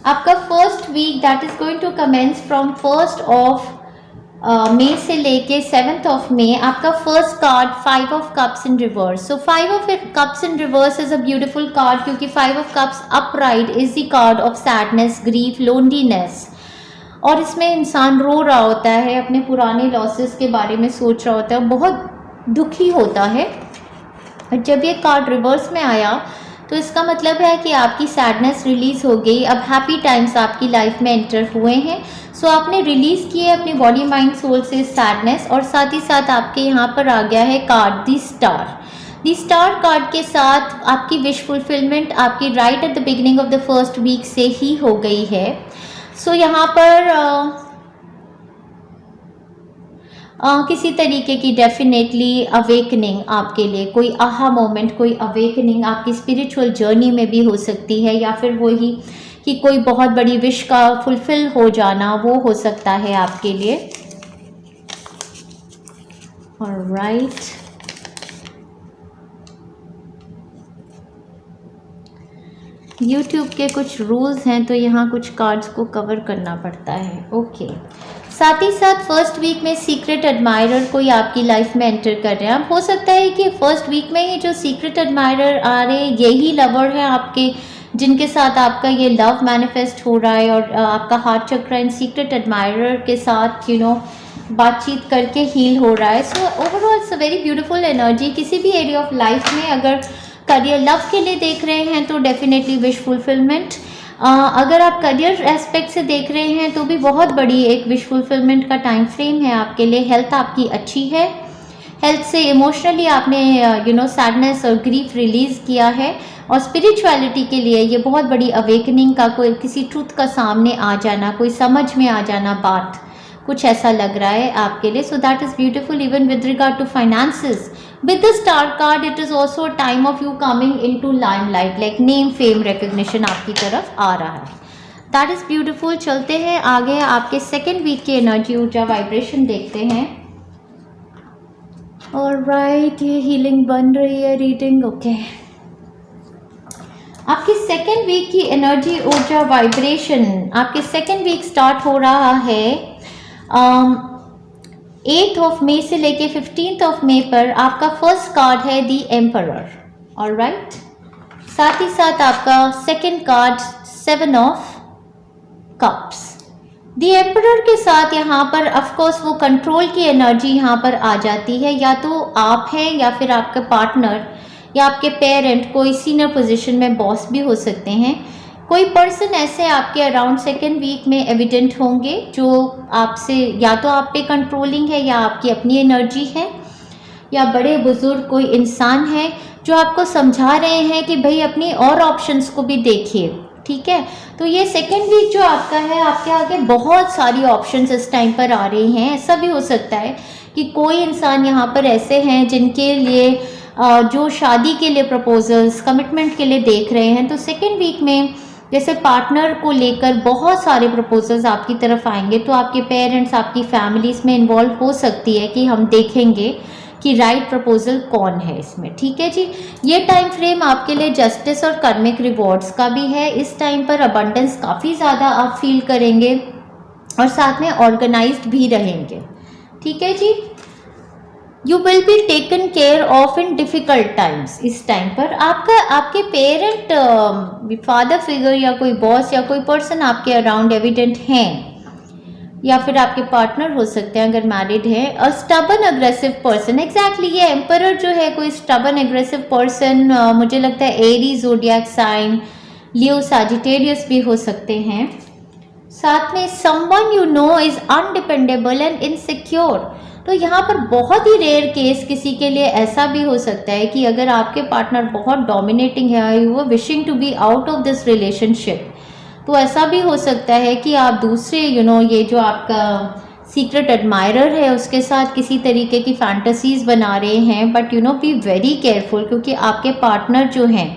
आपका first week that is going to commence from 1st of May से लेके 7th ऑफ मई। आपका first card 5 of cups in reverse. So 5 of cups in reverse is a beautiful card, क्योंकि 5 of cups upright is the card of sadness, grief, loneliness. और इसमें इंसान रो रहा होता है, अपने पुराने लॉसेस के बारे में सोच रहा होता है, बहुत दुखी होता है। जब ये कार्ड रिवर्स में आया तो इसका मतलब है कि आपकी सैडनेस रिलीज़ हो गई, अब हैप्पी टाइम्स आपकी लाइफ में एंटर हुए हैं। सो आपने रिलीज़ किए अपनी बॉडी, माइंड, सोल से सैडनेस, और साथ ही साथ आपके यहाँ पर आ गया है card the star. The star card के साथ आपकी विश फुलफिलमेंट आपकी right at the beginning of the first week से ही हो गई है। सो यहाँ पर किसी तरीके की डेफिनेटली अवेकनिंग आपके लिए, कोई आहा मोमेंट, कोई अवेकनिंग आपकी स्पिरिचुअल जर्नी में भी हो सकती है, या फिर वही कि कोई बहुत बड़ी विश का फुलफिल हो जाना, वो हो सकता है आपके लिए। ऑलराइट, YouTube के कुछ रूल्स हैं तो यहाँ कुछ कार्ड्स को कवर करना पड़ता है। ओके, साथ ही साथ फर्स्ट वीक में सीक्रेट एडमायरर कोई आपकी लाइफ में एंटर कर रहे हैं। अब हो सकता है कि फर्स्ट वीक में ही जो सीक्रेट एडमायरर आ रहे हैं यही लवर हैं आपके, जिनके साथ आपका ये लव मैनिफेस्ट हो रहा है, और आपका हार्ट चक्र इन सीक्रेट एडमायरर के साथ बातचीत करके हील हो रहा है। So overall it's a very beautiful energy. किसी भी एरिया ऑफ लाइफ में अगर करियर लव के लिए देख रहे हैं तो डेफिनेटली विश फुलफिलमेंट। अगर आप करियर एस्पेक्ट से देख रहे हैं तो भी बहुत बड़ी एक विश फुलफिलमेंट का टाइम फ्रेम है आपके लिए। हेल्थ आपकी अच्छी है, हेल्थ से इमोशनली आपने सैडनेस और ग्रीफ रिलीज़ किया है। और स्पिरिचुअलिटी के लिए ये बहुत बड़ी अवेकनिंग का, कोई किसी ट्रूथ का सामने आ जाना, कोई समझ में आ जाना बात, कुछ ऐसा लग रहा है आपके लिए। So that is beautiful. Even with regard to finances, with the star card it is also a time of you coming into limelight, like name fame recognition आपकी तरफ आ रहा है। that is beautiful। चलते हैं आगे, आपके सेकेंड वीक की energy ऊर्जा वाइब्रेशन देखते हैं। ऑलराइट, ये हीलिंग बन रही है रीडिंग, ओके। आपकी सेकेंड वीक की एनर्जी ऊर्जा वाइब्रेशन, आपके सेकेंड वीक स्टार्ट हो रहा है 8 ऑफ मई से लेके 15 ऑफ मई पर। आपका फर्स्ट कार्ड है दी एम्परर, ऑलराइट। साथ ही साथ आपका second card 7 of cups. The emperor के साथ यहाँ पर ऑफकोर्स वो कंट्रोल की एनर्जी यहाँ पर आ जाती है। या तो आप हैं या फिर आपके पार्टनर या आपके पेरेंट, कोई सीनियर पोजीशन में बॉस भी हो सकते हैं। कोई पर्सन ऐसे आपके अराउंड सेकेंड वीक में एविडेंट होंगे जो आपसे या तो आप पे कंट्रोलिंग है या आपकी अपनी एनर्जी है, या बड़े बुजुर्ग कोई इंसान है जो आपको समझा रहे हैं कि भाई अपनी और ऑप्शंस को भी देखिए, ठीक है। तो ये सेकेंड वीक जो आपका है, आपके आगे बहुत सारी ऑप्शंस इस टाइम पर आ रही हैं। ऐसा भी हो सकता है कि कोई इंसान यहाँ पर ऐसे हैं जिनके लिए जो शादी के लिए प्रपोजल्स, कमिटमेंट के लिए देख रहे हैं। तो सेकेंड वीक में जैसे पार्टनर को लेकर बहुत सारे प्रपोजल्स आपकी तरफ आएंगे, तो आपके पेरेंट्स, आपकी फैमिलीज में इन्वॉल्व हो सकती है कि हम देखेंगे कि राइट प्रपोजल कौन है इसमें, ठीक है जी। ये टाइम फ्रेम आपके लिए जस्टिस और कर्मिक रिवॉर्ड्स का भी है। इस टाइम पर अबंडेंस काफ़ी ज़्यादा आप फील करेंगे और साथ में ऑर्गेनाइज्ड भी रहेंगे, ठीक है जी। You will be taken care of in difficult times. इस टाइम पर आपके पेरेंट, फादर फिगर या कोई बॉस या कोई पर्सन आपके अराउंड एविडेंट हैं, या फिर आपके पार्टनर हो सकते हैं अगर मैरिड है। A stubborn aggressive person, exactly ये एम्परर जो है कोई स्टबन एग्रेसिव पर्सन, मुझे लगता है Aries zodiac sign, Leo, Sagittarius भी हो सकते हैं। साथ में someone you know is undependable and insecure. तो यहाँ पर बहुत ही रेयर केस किसी के लिए ऐसा भी हो सकता है कि अगर आपके पार्टनर बहुत डोमिनेटिंग है, you are wishing to be out of this relationship, तो ऐसा भी हो सकता है कि आप दूसरे ये जो आपका सीक्रेट एडमायरर है उसके साथ किसी तरीके की फैंटेसीज बना रहे हैं। बट बी वेरी केयरफुल, क्योंकि आपके पार्टनर जो हैं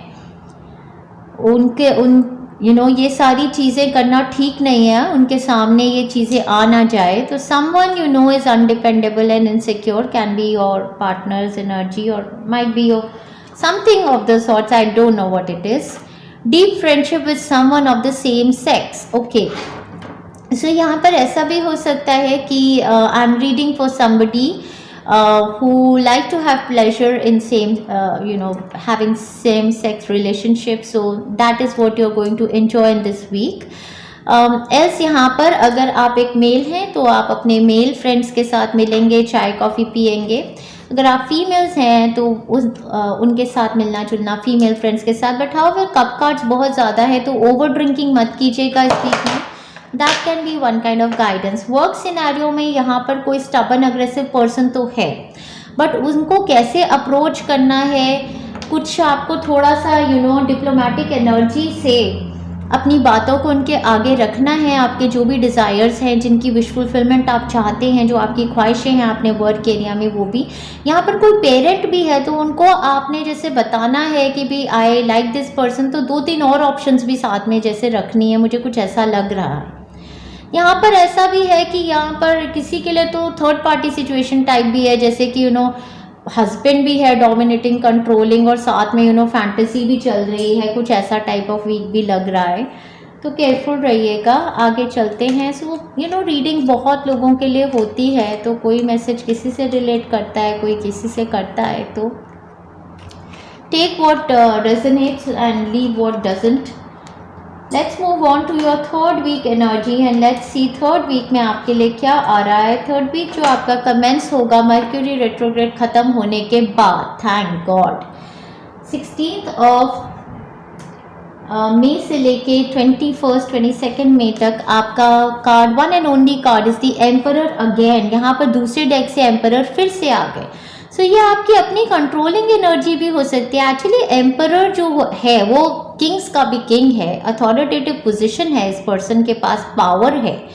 ये सारी चीज़ें करना ठीक नहीं है, उनके सामने ये चीज़ें आ ना जाए। तो someone is undependable and insecure, can be your partner's energy और might be your something of the sorts, I don't know what it is. Deep friendship with someone of the same sex, okay. So यहाँ पर ऐसा भी हो सकता है कि I am reading for somebody who like to have pleasure in same having same sex relationship, so that is what you're going to enjoy in this week. else यहाँ पर अगर आप एक मेल हैं तो आप अपने मेल फ्रेंड्स के साथ मिलेंगे, चाय कॉफ़ी पियेंगे। अगर आप फीमेल्स हैं तो उनके साथ मिलना जुलना फीमेल फ्रेंड्स के साथ। बट हाउ कप कार्ड्स बहुत ज़्यादा है तो ओवर ड्रिंकिंग मत कीजिएगा इस वीक में। That can be one kind of guidance. Work scenario में यहाँ पर कोई स्टबन अग्रेसिव पर्सन तो है, बट उनको कैसे अप्रोच करना है, कुछ आपको थोड़ा सा डिप्लोमेटिक एनर्जी से अपनी बातों को उनके आगे रखना है। आपके जो भी डिज़ायर्स हैं, जिनकी विश फुलफिलमेंट आप चाहते हैं, जो आपकी ख्वाहिशें हैं अपने वर्क एरिया में, वो भी। यहाँ पर कोई पेरेंट भी है तो उनको आपने जैसे बताना है कि भी आई लाइक दिस पर्सन, तो 2-3 और ऑप्शंस भी साथ में जैसे रखनी है, मुझे कुछ ऐसा लग रहा है। यहाँ पर ऐसा भी है कि यहाँ पर किसी के लिए तो थर्ड पार्टी सिचुएशन टाइप भी है, जैसे कि हस्बैंड भी है डोमिनेटिंग, कंट्रोलिंग, और साथ में फैंटेसी भी चल रही है, कुछ ऐसा टाइप ऑफ वीक भी लग रहा है। तो केयरफुल रहिएगा। आगे चलते हैं। सो रीडिंग बहुत लोगों के लिए होती है, तो कोई मैसेज किसी से रिलेट करता है, कोई किसी से करता है, तो take what resonates and leave what doesn't. Let's move on to your third week energy and let's see third week में आपके लिए क्या आ रहा है। थर्ड वीक जो आपका कमेंस होगा मर्क्यूरी रेट्रोग्रेड ख़त्म होने के बाद, थैंक गॉड। 16 ऑफ मई से लेके 21 22 मई तक आपका card, one and only card is the emperor again. यहाँ पर दूसरे डेक से एम्परर फिर से आ गए। सो ये आपकी अपनी कंट्रोलिंग एनर्जी भी हो सकती है। एक्चुअली एम्परर जो है वो किंग्स का भी किंग है, अथॉरिटेटिव पोजिशन है, इस पर्सन के पास पावर है।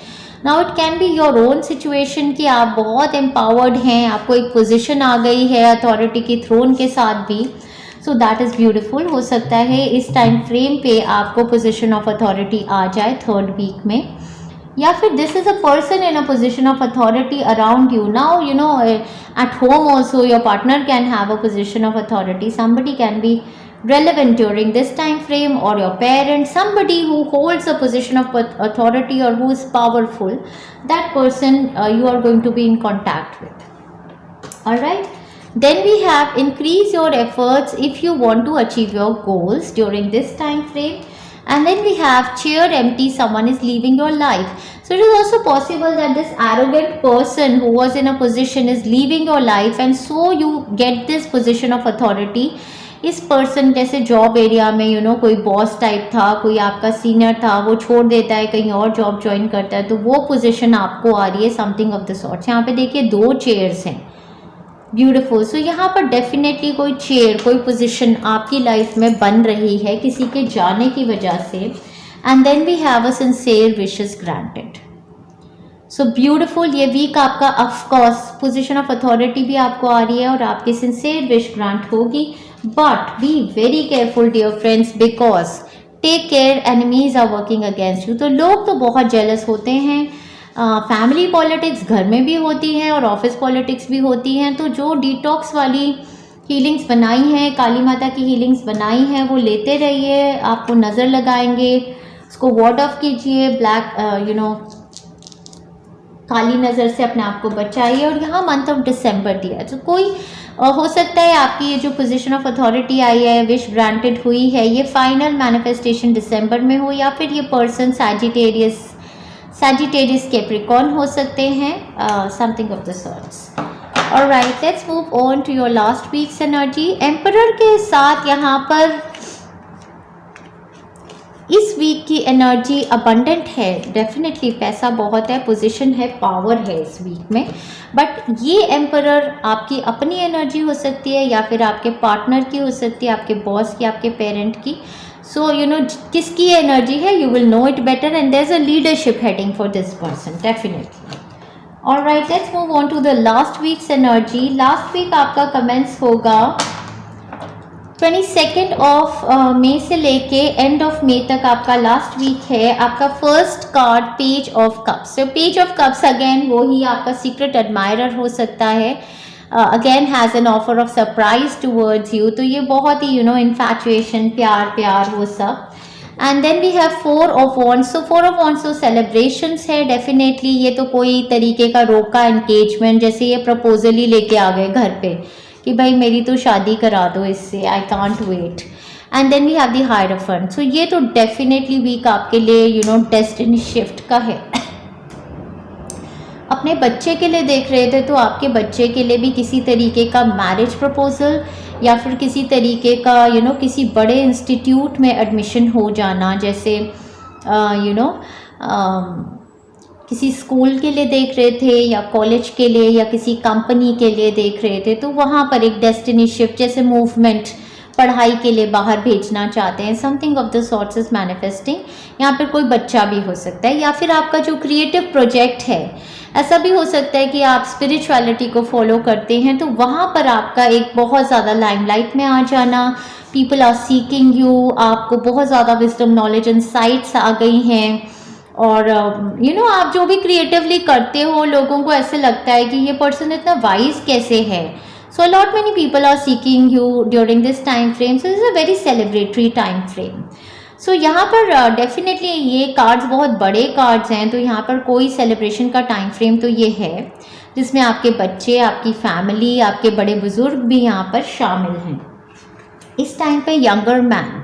Now it can be your own situation कि आप बहुत एम्पावर्ड हैं, आपको एक पोजिशन आ गई है अथॉरिटी की थ्रोन के साथ भी। सो दैट इज़ ब्यूटिफुल। हो सकता है इस टाइम फ्रेम पे आपको पोजिशन ऑफ अथॉरिटी आ जाए 3rd वीक में, या फिर this is a person in a position of authority around you. Now you know at home also your partner can have a position of authority, somebody can be relevant during this time frame, or your parent, somebody who holds a position of authority or who is powerful, that person you are going to be in contact with. All right, then we have increase your efforts if you want to achieve your goals during this time frame. And then we have chair empty, someone is leaving your life. So it is also possible that this arrogant person who was in a position is leaving your life, and so you get this position of authority. इस person जैसे job area में you know कोई boss type था, कोई आपका senior था, वो छोड़ देता है, कहीं और जॉब ज्वाइन करता है, तो वो पोजीशन आपको आ रही है, समथिंग ऑफ द सॉर्ट्स। यहाँ पे देखिए 2 चेयर्स हैं, ब्यूटीफुल। सो यहाँ पर डेफिनेटली कोई चेयर, कोई पोजीशन आपकी लाइफ में बन रही है किसी के जाने की वजह से। And then we have a sincere wishes granted. So beautiful. ये वीक आपका ऑफकोर्स पोजीशन ऑफ अथॉरिटी भी आपको आ रही है और आपकी सिंसियर विश ग्रांट होगी। But be very careful dear friends, because take care, enemies are working against you। तो लोग तो बहुत जेलस होते हैं, फैमिली पॉलिटिक्स घर में भी होती हैं और ऑफिस पॉलिटिक्स भी होती हैं। तो जो डिटॉक्स वाली हीलिंग्स बनाई हैं, काली माता की हीलिंग्स बनाई हैं, वो लेते रहिए। आपको नज़र लगाएंगे, उसको वॉर्ड ऑफ कीजिए, ब्लैक यू नो काली नज़र से अपने आप को बचाइए। और यहाँ मंथ ऑफ दिसंबर दिया है, तो कोई हो सकता है आपकी ये जो पोजीशन ऑफ अथॉरिटी आई है, विश ग्रांटेड हुई है, ये फाइनल मैनिफेस्टेशन दिसंबर में हो, या फिर ये पर्सन सैजिटेरियस कैप्रिकॉर्न हो सकते हैं, something of the sorts. Alright, let's move on to your last weeks energy. Emperor के साथ यहाँ पर इस वीक की एनर्जी अबंडेंट है, डेफिनेटली पैसा बहुत है, पोजीशन है, पावर है इस वीक में। बट ये एम्परर आपकी अपनी एनर्जी हो सकती है, या फिर आपके पार्टनर की हो सकती है, आपके बॉस की, आपके पेरेंट की। सो यू नो किसकी एनर्जी है, you will know it better, and there is a leadership heading for this person definitely. Alright, let's move on to the last weeks energy. Last week आपका commence होगा 22 of May से लेके end of May तक आपका last week है। आपका first card page of cups. So page of cups again वो ही आपका सीक्रेट एडमायरर हो सकता है, again has an offer of surprise towards you. तो ये बहुत ही यू नो इन्फैचुएशन, प्यार प्यार वो सब। And then we have 4 of wands. So 4 of wands तो सेलिब्रेशंस है डेफिनेटली। ये तो कोई तरीके का रोका एंगेजमेंट, जैसे ये प्रपोजल ही लेके आ गए घर पे कि भाई मेरी तो शादी करा दो इससे, I can't wait. And then we have the hierophant. So ये तो डेफिनेटली वीक आपके लिए यू नो डेस्टिनी शिफ्ट का है। अपने बच्चे के लिए देख रहे थे, तो आपके बच्चे के लिए भी किसी तरीके का मैरिज प्रपोजल, या फिर किसी तरीके का यू नो किसी बड़े इंस्टीट्यूट में एडमिशन हो जाना, जैसे यू नो किसी स्कूल के लिए देख रहे थे, या कॉलेज के लिए, या किसी कंपनी के लिए देख रहे थे, तो वहाँ पर एक डेस्टिनी शिफ्ट, जैसे मूवमेंट, पढ़ाई के लिए बाहर भेजना चाहते हैं, something of the sorts is manifesting. यहाँ पर कोई बच्चा भी हो सकता है, या फिर आपका जो क्रिएटिव प्रोजेक्ट है, ऐसा भी हो सकता है कि आप स्पिरिचुअलिटी को फॉलो करते हैं, तो वहाँ पर आपका एक बहुत ज़्यादा लाइमलाइट में आ जाना, पीपल आर सीकिंग यू, आपको बहुत ज़्यादा विजडम, नॉलेज एंड साइट्स आ गई हैं। और यू नो आप जो भी क्रिएटिवली करते हो, लोगों को ऐसे लगता है कि ये पर्सन इतना वाइज कैसे है। So a lot many people are seeking you during this time frame. So this is a very celebratory time frame. So यहाँ पर डेफिनेटली ये कार्ड्स बहुत बड़े कार्ड्स हैं, तो यहाँ पर कोई सेलिब्रेशन का टाइम फ्रेम तो ये है जिसमें आपके बच्चे, आपकी फैमिली, आपके बड़े बुजुर्ग भी यहाँ पर शामिल हैं। इस टाइम पे यंगर मैन,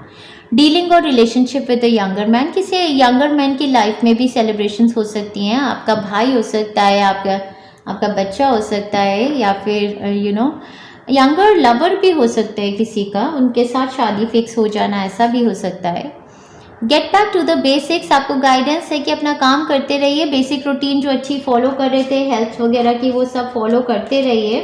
डीलिंग और relationship with the younger man, किसी यंगर मैन की लाइफ में भी सेलिब्रेशंस हो सकती हैं। आपका भाई हो सकता है, आपका बच्चा हो सकता है, या फिर यू नो यंगर लवर भी हो सकता है किसी का, उनके साथ शादी फिक्स हो जाना, ऐसा भी हो सकता है। Get back to the basics, आपको गाइडेंस है कि अपना काम करते रहिए, बेसिक रूटीन जो अच्छी फॉलो कर रहे थे हेल्थ वगैरह की वो सब फॉलो करते रहिए।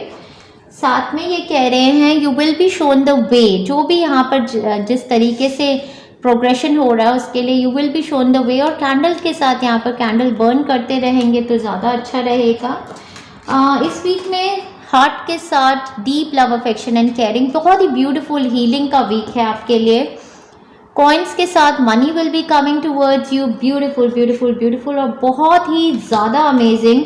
साथ में ये कह रहे हैं you will be shown the way, जो भी यहाँ पर जिस तरीके से प्रोग्रेशन हो रहा है उसके लिए you will be shown the way. और कैंडल के साथ यहाँ पर कैंडल बर्न करते रहेंगे तो ज़्यादा अच्छा रहेगा। इस वीक में हार्ट के साथ deep love affection and caring, बहुत ही ब्यूटीफुल हीलिंग का वीक है आपके लिए। कॉइन्स के साथ money will be coming towards you, beautiful beautiful beautiful और बहुत ही ज़्यादा amazing.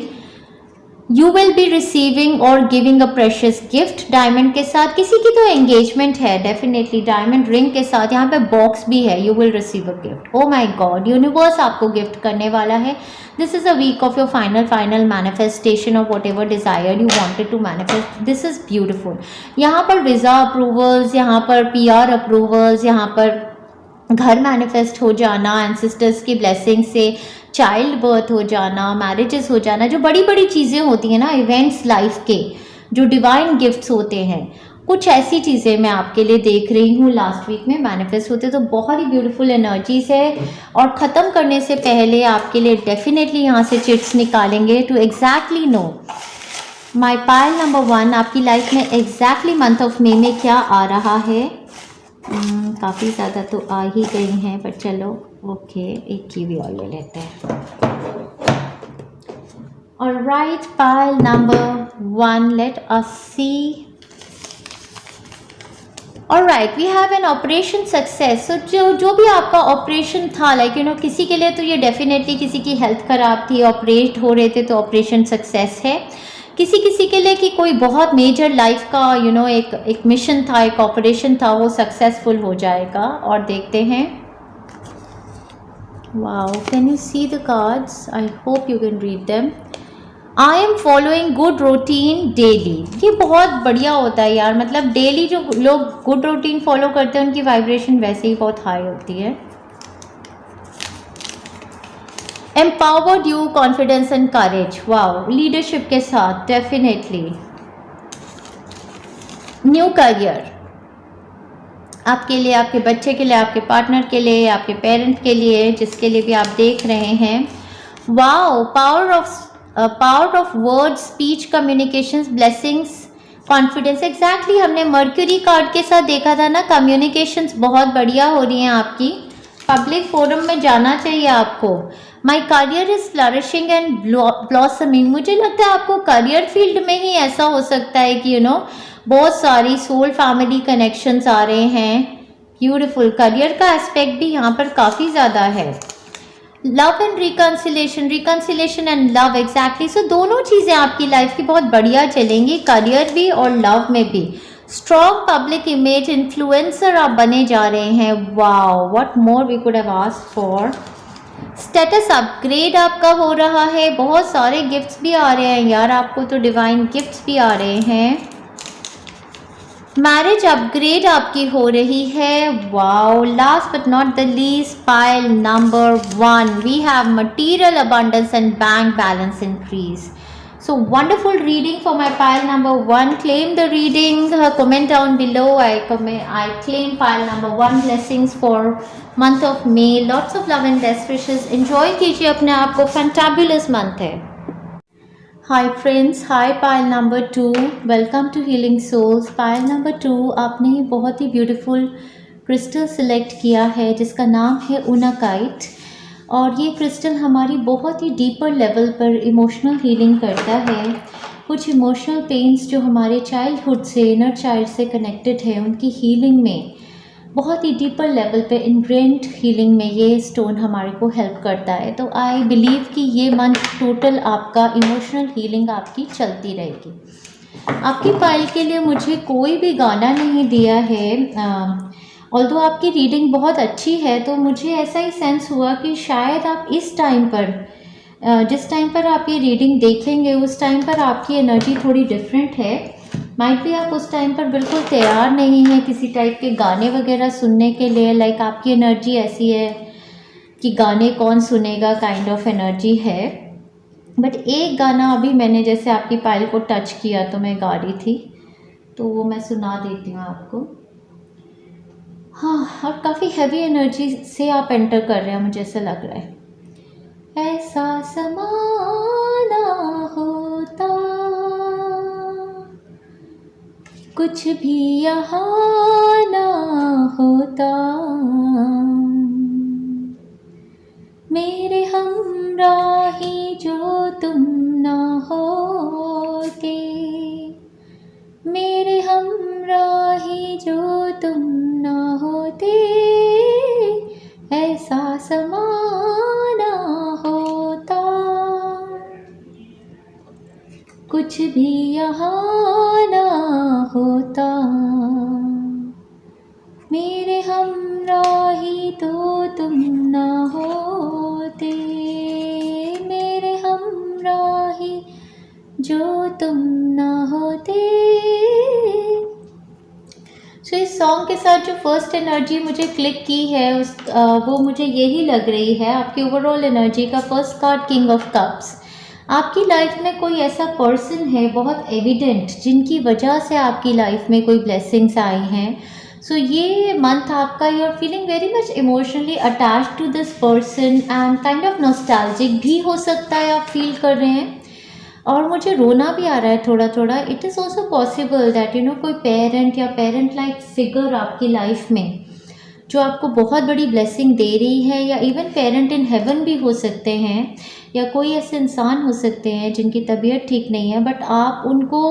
You will be receiving और giving a precious gift. Diamond के साथ किसी की तो एंगेजमेंट है डेफिनेटली, डायमंड रिंग के साथ यहाँ पे बॉक्स भी है, you will receive a gift. Oh my god, universe आपको गिफ्ट करने वाला है। This is a week of your final manifestation of whatever desire you wanted to manifest, this is beautiful. यहाँ पर वीज़ा अप्रूवल्स, यहाँ पर PR approvals, यहाँ पर घर मैनिफेस्ट हो जाना, एंसेस्टर्स की ब्लेसिंग से चाइल्ड बर्थ हो जाना, मैरिजेस हो जाना, जो बड़ी बड़ी चीज़ें होती हैं ना इवेंट्स लाइफ के, जो डिवाइन गिफ्ट्स होते हैं, कुछ ऐसी चीज़ें मैं आपके लिए देख रही हूँ लास्ट वीक में मैनिफेस्ट होते, तो बहुत ही ब्यूटीफुल एनर्जीज है। और ख़त्म करने से पहले आपके लिए डेफिनेटली यहाँ से चिट्स निकालेंगे to exactly know my pile number 1 आपकी लाइफ में एग्जैक्टली मंथ ऑफ मे में क्या आ रहा है। काफ़ी ज़्यादा तो आ ही गई हैं पर चलो ओके, एक की भी और ले लेते हैं। Alright, pile number 1, let us see. Alright, we have an operation success. So जो भी आपका ऑपरेशन था, लाइक यू नो, किसी के लिए तो ये डेफिनेटली किसी की हेल्थ ख़राब थी, ऑपरेट हो रहे थे, तो ऑपरेशन सक्सेस है। किसी किसी के लिए कि कोई बहुत मेजर लाइफ का यू नो एक मिशन था, एक ऑपरेशन था, वो सक्सेसफुल हो जाएगा। और देखते हैं, wow, can you see the cards? I hope you can read them. I am following good routine daily, ये बहुत बढ़िया होता है यार, मतलब डेली जो लोग गुड रूटीन फॉलो करते हैं उनकी वाइब्रेशन वैसे ही बहुत हाई होती है। Empowered you, confidence and courage, wow, leadership के साथ डेफिनेटली। न्यू करियर आपके लिए, आपके बच्चे के लिए, आपके पार्टनर के लिए, आपके पेरेंट के लिए, जिसके लिए भी आप देख रहे हैं। Wow, power of word, speech, communications, blessings, confidence. Exactly हमने मर्क्यूरी कार्ड के साथ देखा था ना, कम्युनिकेशंस बहुत बढ़िया हो रही हैं आपकी, पब्लिक फोरम में जाना चाहिए आपको। My career is flourishing and blossoming, मुझे लगता है आपको करियर फील्ड में ही ऐसा हो सकता है कि यू नो बहुत सारी सोल फैमिली कनेक्शंस आ रहे हैं। ब्यूटीफुल, करियर का एस्पेक्ट भी यहाँ पर काफ़ी ज़्यादा है। Love and reconciliation and love, exactly. So दोनों चीज़ें आपकी लाइफ की बहुत बढ़िया चलेंगी, करियर भी और लव में भी। स्ट्रॉन्ग पब्लिक इमेज, इन्फ्लुएंसर आप बने जा रहे हैं। Wow, what more we could have asked for. Status upgrade आपका हो रहा है, बहुत सारे गिफ्ट्स भी आ रहे हैं यार, आपको तो डिवाइन गिफ्ट्स भी आ रहे हैं। मैरिज अपग्रेड आपकी हो रही है। Wow, last but not the least, pile number 1, we have material abundance and bank balance increase. So wonderful reading for my pile number 1. Claim the reading, comment down below. I claim pile number 1 blessings for month of May. Lots of love and best wishes. Enjoy कीजिए अपने आप को, fantabulous month है। Hi friends, hi pile number 2. Welcome to Healing Souls. Pile number 2, आपने बहुत ही beautiful crystal select किया है जिसका नाम है उनाकाइट। और ये क्रिस्टल हमारी बहुत ही डीपर लेवल पर इमोशनल हीलिंग करता है। कुछ इमोशनल पेन्स जो हमारे चाइल्डहुड से, इनर चाइल्ड से कनेक्टेड है, उनकी हीलिंग में बहुत ही डीपर लेवल पे, इनग्रेन्ड हीलिंग में ये स्टोन हमारे को हेल्प करता है। तो आई बिलीव कि ये मंथ टोटल आपका इमोशनल हीलिंग आपकी चलती रहेगी। आपकी पाइल के लिए मुझे कोई भी गाना नहीं दिया है, ऑल्दो आपकी रीडिंग बहुत अच्छी है, तो मुझे ऐसा ही सेंस हुआ कि शायद आप इस टाइम पर, जिस टाइम पर आप ये रीडिंग देखेंगे उस टाइम पर आपकी एनर्जी थोड़ी डिफरेंट है। माइट भी आप उस टाइम पर बिल्कुल तैयार नहीं है किसी टाइप के गाने वगैरह सुनने के लिए, लाइक आपकी एनर्जी ऐसी है कि गाने कौन सुनेगा काइंड ऑफ एनर्जी है। बट एक गाना अभी मैंने जैसे आपकी पाइल को टच किया तो मैं गा रही थी, तो वो मैं सुना देती हूँ आपको। हाँ, और काफ़ी हैवी एनर्जी से आप एंटर कर रहे हैं, मुझे ऐसा लग रहा है। ऐसा समाना होता, कुछ भी यहाँ ना होता, मेरे हमराही जो तुम ना होते, मेरे हमराही जो तुम ना होते, ऐसा समाना होता, कुछ भी यहाँ ना होता, मेरे हमराही तो तुम ना होते, मेरे हमराही जो तुम ना होते। सो इस सॉन्ग के साथ जो फर्स्ट एनर्जी मुझे क्लिक की है वो मुझे यही लग रही है, आपकी ओवरऑल एनर्जी का first card king of cups. आपकी लाइफ में कोई ऐसा पर्सन है बहुत एविडेंट, जिनकी वजह से आपकी लाइफ में कोई ब्लेसिंग्स आई हैं। सो ये मंथ आपका, you are feeling very much emotionally attached to this person and kind of nostalgic भी हो सकता है, आप फील कर रहे हैं। और मुझे रोना भी आ रहा है थोड़ा थोड़ा। It is also possible that कोई पेरेंट या पेरेंट लाइक फिगर आपकी लाइफ में जो आपको बहुत बड़ी ब्लेसिंग दे रही है, या इवन पेरेंट इन हेवन भी हो सकते हैं, या कोई ऐसे इंसान हो सकते हैं जिनकी तबीयत ठीक नहीं है बट आप उनको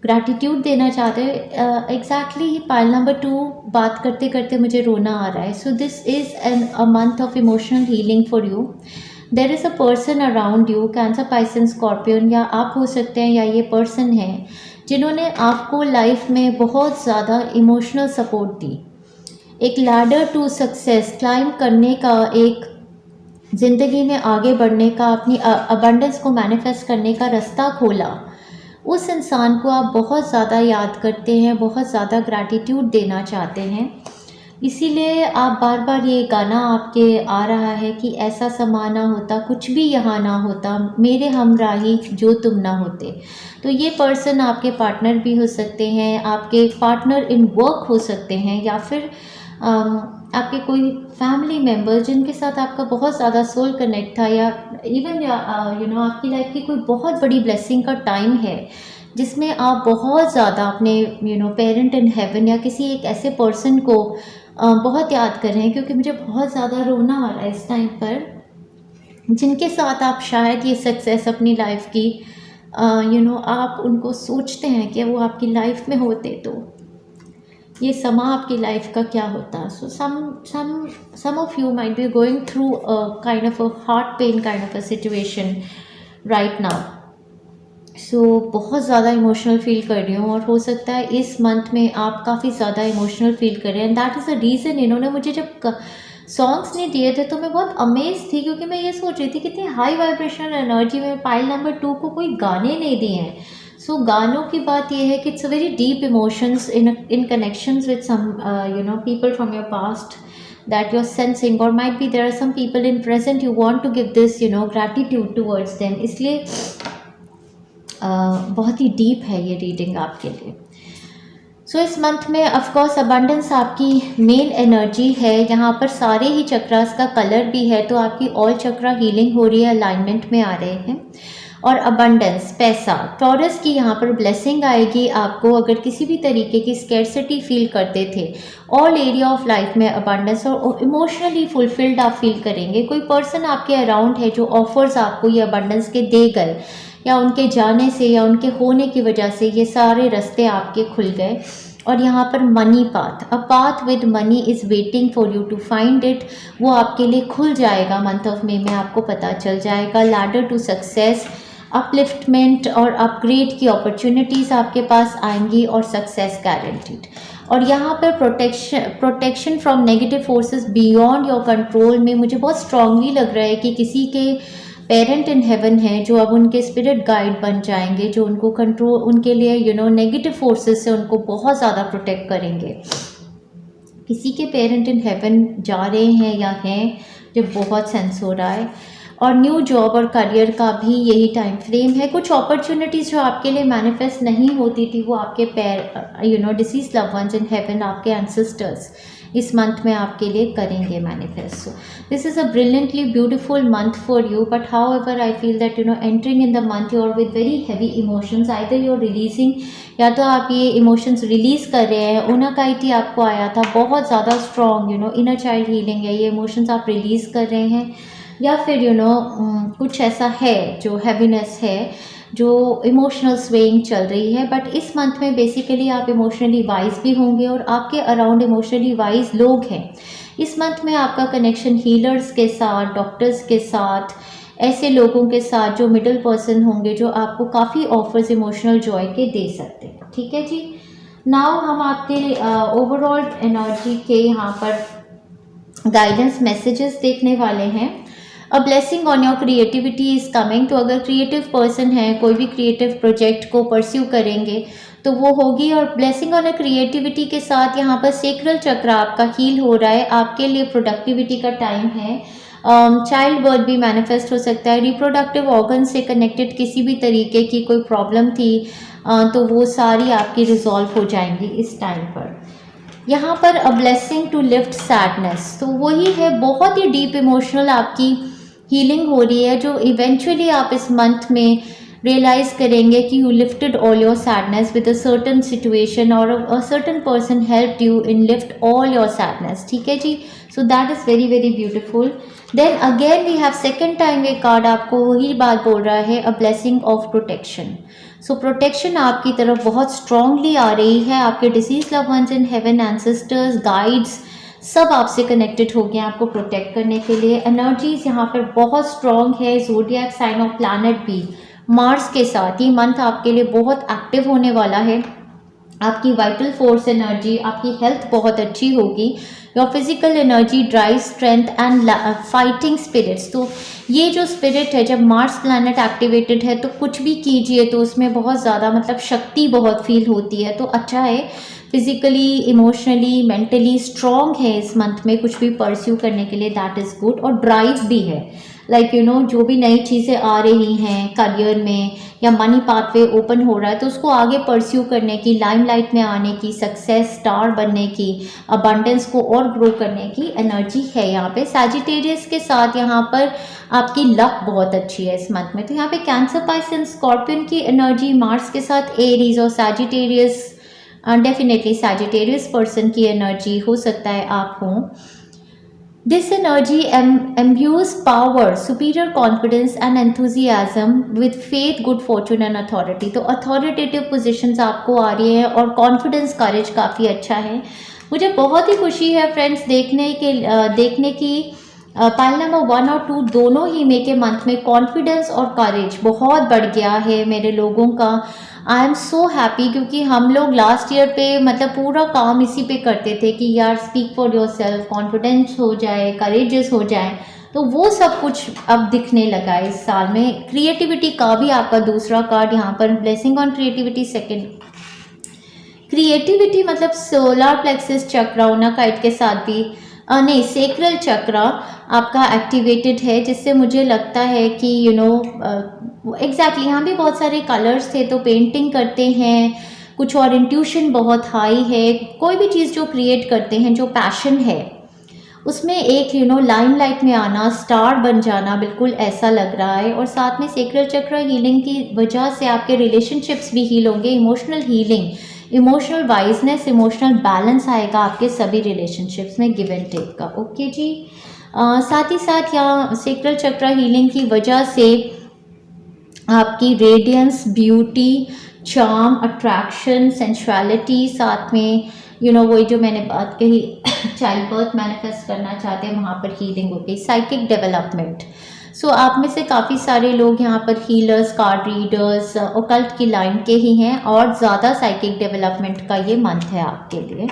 ग्रैटिट्यूड देना चाहते हो। एग्जैक्टली पाइल नंबर 2 बात करते करते मुझे रोना आ रहा है। So this is a month of emotional healing for you. There is a person around you, Cancer, Pisces, Scorpion, या आप हो सकते हैं या ये पर्सन है जिन्होंने आपको लाइफ में बहुत ज़्यादा इमोशनल सपोर्ट दी, एक लैडर टू सक्सेस क्लाइम करने का, एक ज़िंदगी में आगे बढ़ने का, अपनी अबंडेंस को मैनिफेस्ट करने का रास्ता खोला। उस इंसान को आप बहुत ज़्यादा याद करते हैं, बहुत ज़्यादा ग्रैटिट्यूड देना चाहते हैं, इसीलिए आप बार बार ये गाना आपके आ रहा है कि ऐसा समा ना होता, कुछ भी यहाँ ना होता, मेरे हमराही जो तुम ना होते। तो ये पर्सन आपके पार्टनर भी हो सकते हैं, आपके पार्टनर इन वर्क हो सकते हैं, या फिर आपके कोई फैमिली मेम्बर जिनके साथ आपका बहुत ज़्यादा सोल कनेक्ट था, या इवन आपकी लाइफ की कोई बहुत बड़ी ब्लेसिंग का टाइम है जिसमें आप बहुत ज़्यादा अपने पेरेंट इन हेवन या किसी एक ऐसे पर्सन को बहुत याद कर रहे हैं। क्योंकि मुझे बहुत ज़्यादा रोना आ रहा है इस टाइम पर, जिनके साथ आप शायद ये सक्सेस अपनी लाइफ की आप उनको सोचते हैं कि वो आपकी लाइफ में होते तो ये समा आपकी लाइफ का क्या होता। So some of you might be going through kind of a heart pain kind of a situation right now. So बहुत ज़्यादा इमोशनल फील कर रही हूँ, और हो सकता है इस मंथ में आप काफ़ी ज़्यादा इमोशनल फील कर रहे हैं। And that is the reason इन्होंने मुझे जब सॉन्ग्स नहीं दिए थे तो मैं बहुत अमेज थी, क्योंकि मैं ये सोच रही थी कितनी हाई वाइब्रेशनल एनर्जी में पाइल नंबर 2 को कोई गाने नहीं दिए हैं। सो गानों की बात यह है कि it's a very deep emotions in connections with some people from your past that you're sensing, or might be there are some people in present you want to give this gratitude towards them। इसलिए बहुत ही deep है ये reading आपके लिए। सो इस month में of course abundance आपकी मेन एनर्जी है, यहाँ पर सारे ही चक्रास का कलर भी है, तो आपकी ऑल चक्रा हीलिंग हो रही है, अलाइनमेंट में आ रहे हैं। और अबंडेंस, पैसा, टॉरस की यहाँ पर ब्लेसिंग आएगी आपको। अगर किसी भी तरीके की स्कैर्सिटी फील करते थे, ऑल एरिया ऑफ लाइफ में अबंडेंस और इमोशनली फुलफिल्ड आप फील करेंगे। कोई पर्सन आपके अराउंड है जो ऑफर्स आपको ये अबंडेंस के दे गए, या उनके जाने से या उनके होने की वजह से ये सारे रास्ते आपके खुल गए। और यहाँ पर money path, a path with money is waiting for you to find it, वो आपके लिए खुल जाएगा मंथ ऑफ मे में, आपको पता चल जाएगा। लैडर टू सक्सेस, अपलिफ्टमेंट और अपग्रेड की अपॉर्चुनिटीज़ आपके पास आएंगी, और सक्सेस गारंटीड। और यहाँ पर protection from negative forces beyond your control में मुझे बहुत स्ट्रांगली लग रहा है कि किसी के पेरेंट इन हेवन हैं जो अब उनके स्पिरिट गाइड बन जाएंगे, जो उनको कंट्रोल, उनके लिए नेगेटिव फोर्सेस से उनको बहुत ज़्यादा प्रोटेक्ट करेंगे। किसी के पेरेंट इन हेवन जा रहे हैं या हैं, जो बहुत सेंस हो रहा है। और न्यू जॉब और करियर का भी यही टाइम फ्रेम है। कुछ अपॉर्चुनिटीज़ जो आपके लिए मैनिफेस्ट नहीं होती थी वो आपके पैर deceased love ones in heaven, आपके एंसेस्टर्स इस मंथ में आपके लिए करेंगे manifest. So this is a brilliantly beautiful month for you, but however I feel that entering in the month you are with very heavy emotions, either you are releasing, या तो आप ये emotions release कर रहे हैं। उनाकाइटी आपको आया था, बहुत ज़्यादा स्ट्रॉन्ग इनर चाइल्ड हीलिंग है, ये इमोशंस आप रिलीज़ कर रहे हैं, या फिर कुछ ऐसा है जो हैवीनेस है, जो इमोशनल स्वेइंग चल रही है। बट इस मंथ में बेसिकली आप इमोशनली वाइज भी होंगे और आपके अराउंड इमोशनली वाइज लोग हैं। इस मंथ में आपका कनेक्शन हीलर्स के साथ, डॉक्टर्स के साथ, ऐसे लोगों के साथ जो मिडिल पर्सन होंगे जो आपको काफ़ी ऑफर्स इमोशनल जॉय के दे सकते हैं। ठीक है जी। नाउ हम आपके ओवरऑल एनर्जी के यहाँ पर गाइडेंस मैसेजेस देखने वाले हैं। A blessing on your creativity is coming. तो अगर क्रिएटिव पर्सन है, कोई भी क्रिएटिव प्रोजेक्ट को परस्यू करेंगे तो वो होगी। और ब्लेसिंग ऑन अ क्रिएटिविटी के साथ यहाँ पर सेक्रल चक्र आपका हील हो रहा है, आपके लिए प्रोडक्टिविटी का टाइम है। चाइल्ड बर्थ भी मैनिफेस्ट हो सकता है। रिप्रोडक्टिव ऑर्गन से कनेक्टेड किसी भी तरीके की कोई प्रॉब्लम थी तो वो सारी आपकी रिजॉल्व हो जाएंगी इस टाइम पर। यहाँ पर a blessing to lift sadness, तो वही है, बहुत ही डीप इमोशनल आपकी हीलिंग हो रही है, जो इवेंचुअली आप इस मंथ में रियलाइज करेंगे कि you lifted all your sadness with a certain situation और a certain person helped you in lift all your sadness. ठीक है जी। So that is very very beautiful. Then again we have second time ये card आपको वही बात बोल रहा है, a blessing of protection. So protection आपकी तरफ बहुत स्ट्रांगली आ रही है। आपके deceased love ones in heaven, ancestors, guides सब आपसे कनेक्टेड हो गए आपको प्रोटेक्ट करने के लिए। एनर्जीज यहाँ पर बहुत स्ट्रॉन्ग है। ज़ोडिएक साइन ऑफ प्लैनेट भी मार्स के साथ ये मंथ आपके लिए बहुत एक्टिव होने वाला है। आपकी वाइटल फोर्स एनर्जी, आपकी हेल्थ बहुत अच्छी होगी। Your physical energy, drive, strength and fighting spirits. तो ये जो स्पिरिट है, जब मार्स प्लैनेट एक्टिवेटेड है तो कुछ भी कीजिए तो उसमें बहुत ज़्यादा मतलब शक्ति बहुत फील होती है। तो अच्छा है, फिजिकली, इमोशनली, मेंटली स्ट्रॉन्ग है इस मंथ में कुछ भी परस्यू करने के लिए, दैट इज़ गुड। और ड्राइव भी है, लाइक जो भी नई चीज़ें आ रही हैं करियर में या मनी पाथवे ओपन हो रहा है तो उसको आगे परस्यू करने की, लाइमलाइट में आने की, सक्सेस, स्टार बनने की, अबंडेंस को और ग्रो करने की एनर्जी है यहाँ पे। सैजिटेरियस के साथ यहाँ पर आपकी लक बहुत अच्छी है इस मंथ में। तो यहाँ पे कैंसर, पाइसन, स्कॉर्पियन की एनर्जी, मार्स के साथ एरीज और सैजिटेरियस, डेफिनेटली सैजिटेरियस पर्सन की एनर्जी हो सकता है आप हों। This energy imbues power, superior confidence and enthusiasm with faith, good fortune and authority. तो authoritative positions आपको आ रही है और confidence, courage काफ़ी अच्छा है। मुझे बहुत ही खुशी है फ्रेंड्स देखने की पाइल नंबर 1 और 2 दोनों ही मे के मंथ में कॉन्फिडेंस और करेज बहुत बढ़ गया है मेरे लोगों का। आई एम सो हैप्पी, क्योंकि हम लोग लास्ट ईयर पे मतलब पूरा काम इसी पे करते थे कि यार speak for your self, confidence हो जाए, करेजियस हो जाए, तो वो सब कुछ अब दिखने लगा है इस साल में। क्रिएटिविटी का भी आपका दूसरा कार्ड यहाँ पर, blessing on creativity second. Creativity मतलब सोलर प्लेक्सिस चक्र, ओनाकाइट के साथ भी नहीं, सेक्रल चक्र आपका एक्टिवेटेड है, जिससे मुझे लगता है कि एग्जैक्टली यहाँ भी बहुत सारे कलर्स थे तो पेंटिंग करते हैं कुछ, और इंट्यूशन बहुत हाई है। कोई भी चीज़ जो क्रिएट करते हैं, जो पैशन है उसमें एक लाइमलाइट में आना, स्टार बन जाना, बिल्कुल ऐसा लग रहा है। और साथ में सेक्रल चक्र हीलिंग की वजह से आपके रिलेशनशिप्स भी हील होंगे, emotional healing, emotional वाइजनेस, emotional balance आएगा आपके सभी रिलेशनशिप्स में, गिव एंड टेक का। ओके जी। साथ ही साथ यहाँ सेक्रल चक्र हीलिंग की वजह से आपकी radiance, beauty, charm, attraction, sensuality, साथ में वही जो मैंने बात कही चाइल्ड बर्थ मैनिफेस्ट करना चाहते हैं वहाँ पर हीलिंग होगी, साइकिक डेवलपमेंट। सो आप में से काफ़ी सारे लोग यहाँ पर हीलर्स, कार्ड रीडर्स, ओकल्ट की लाइन के ही हैं और ज़्यादा साइकिक डेवलपमेंट का ये मंथ है आपके लिए।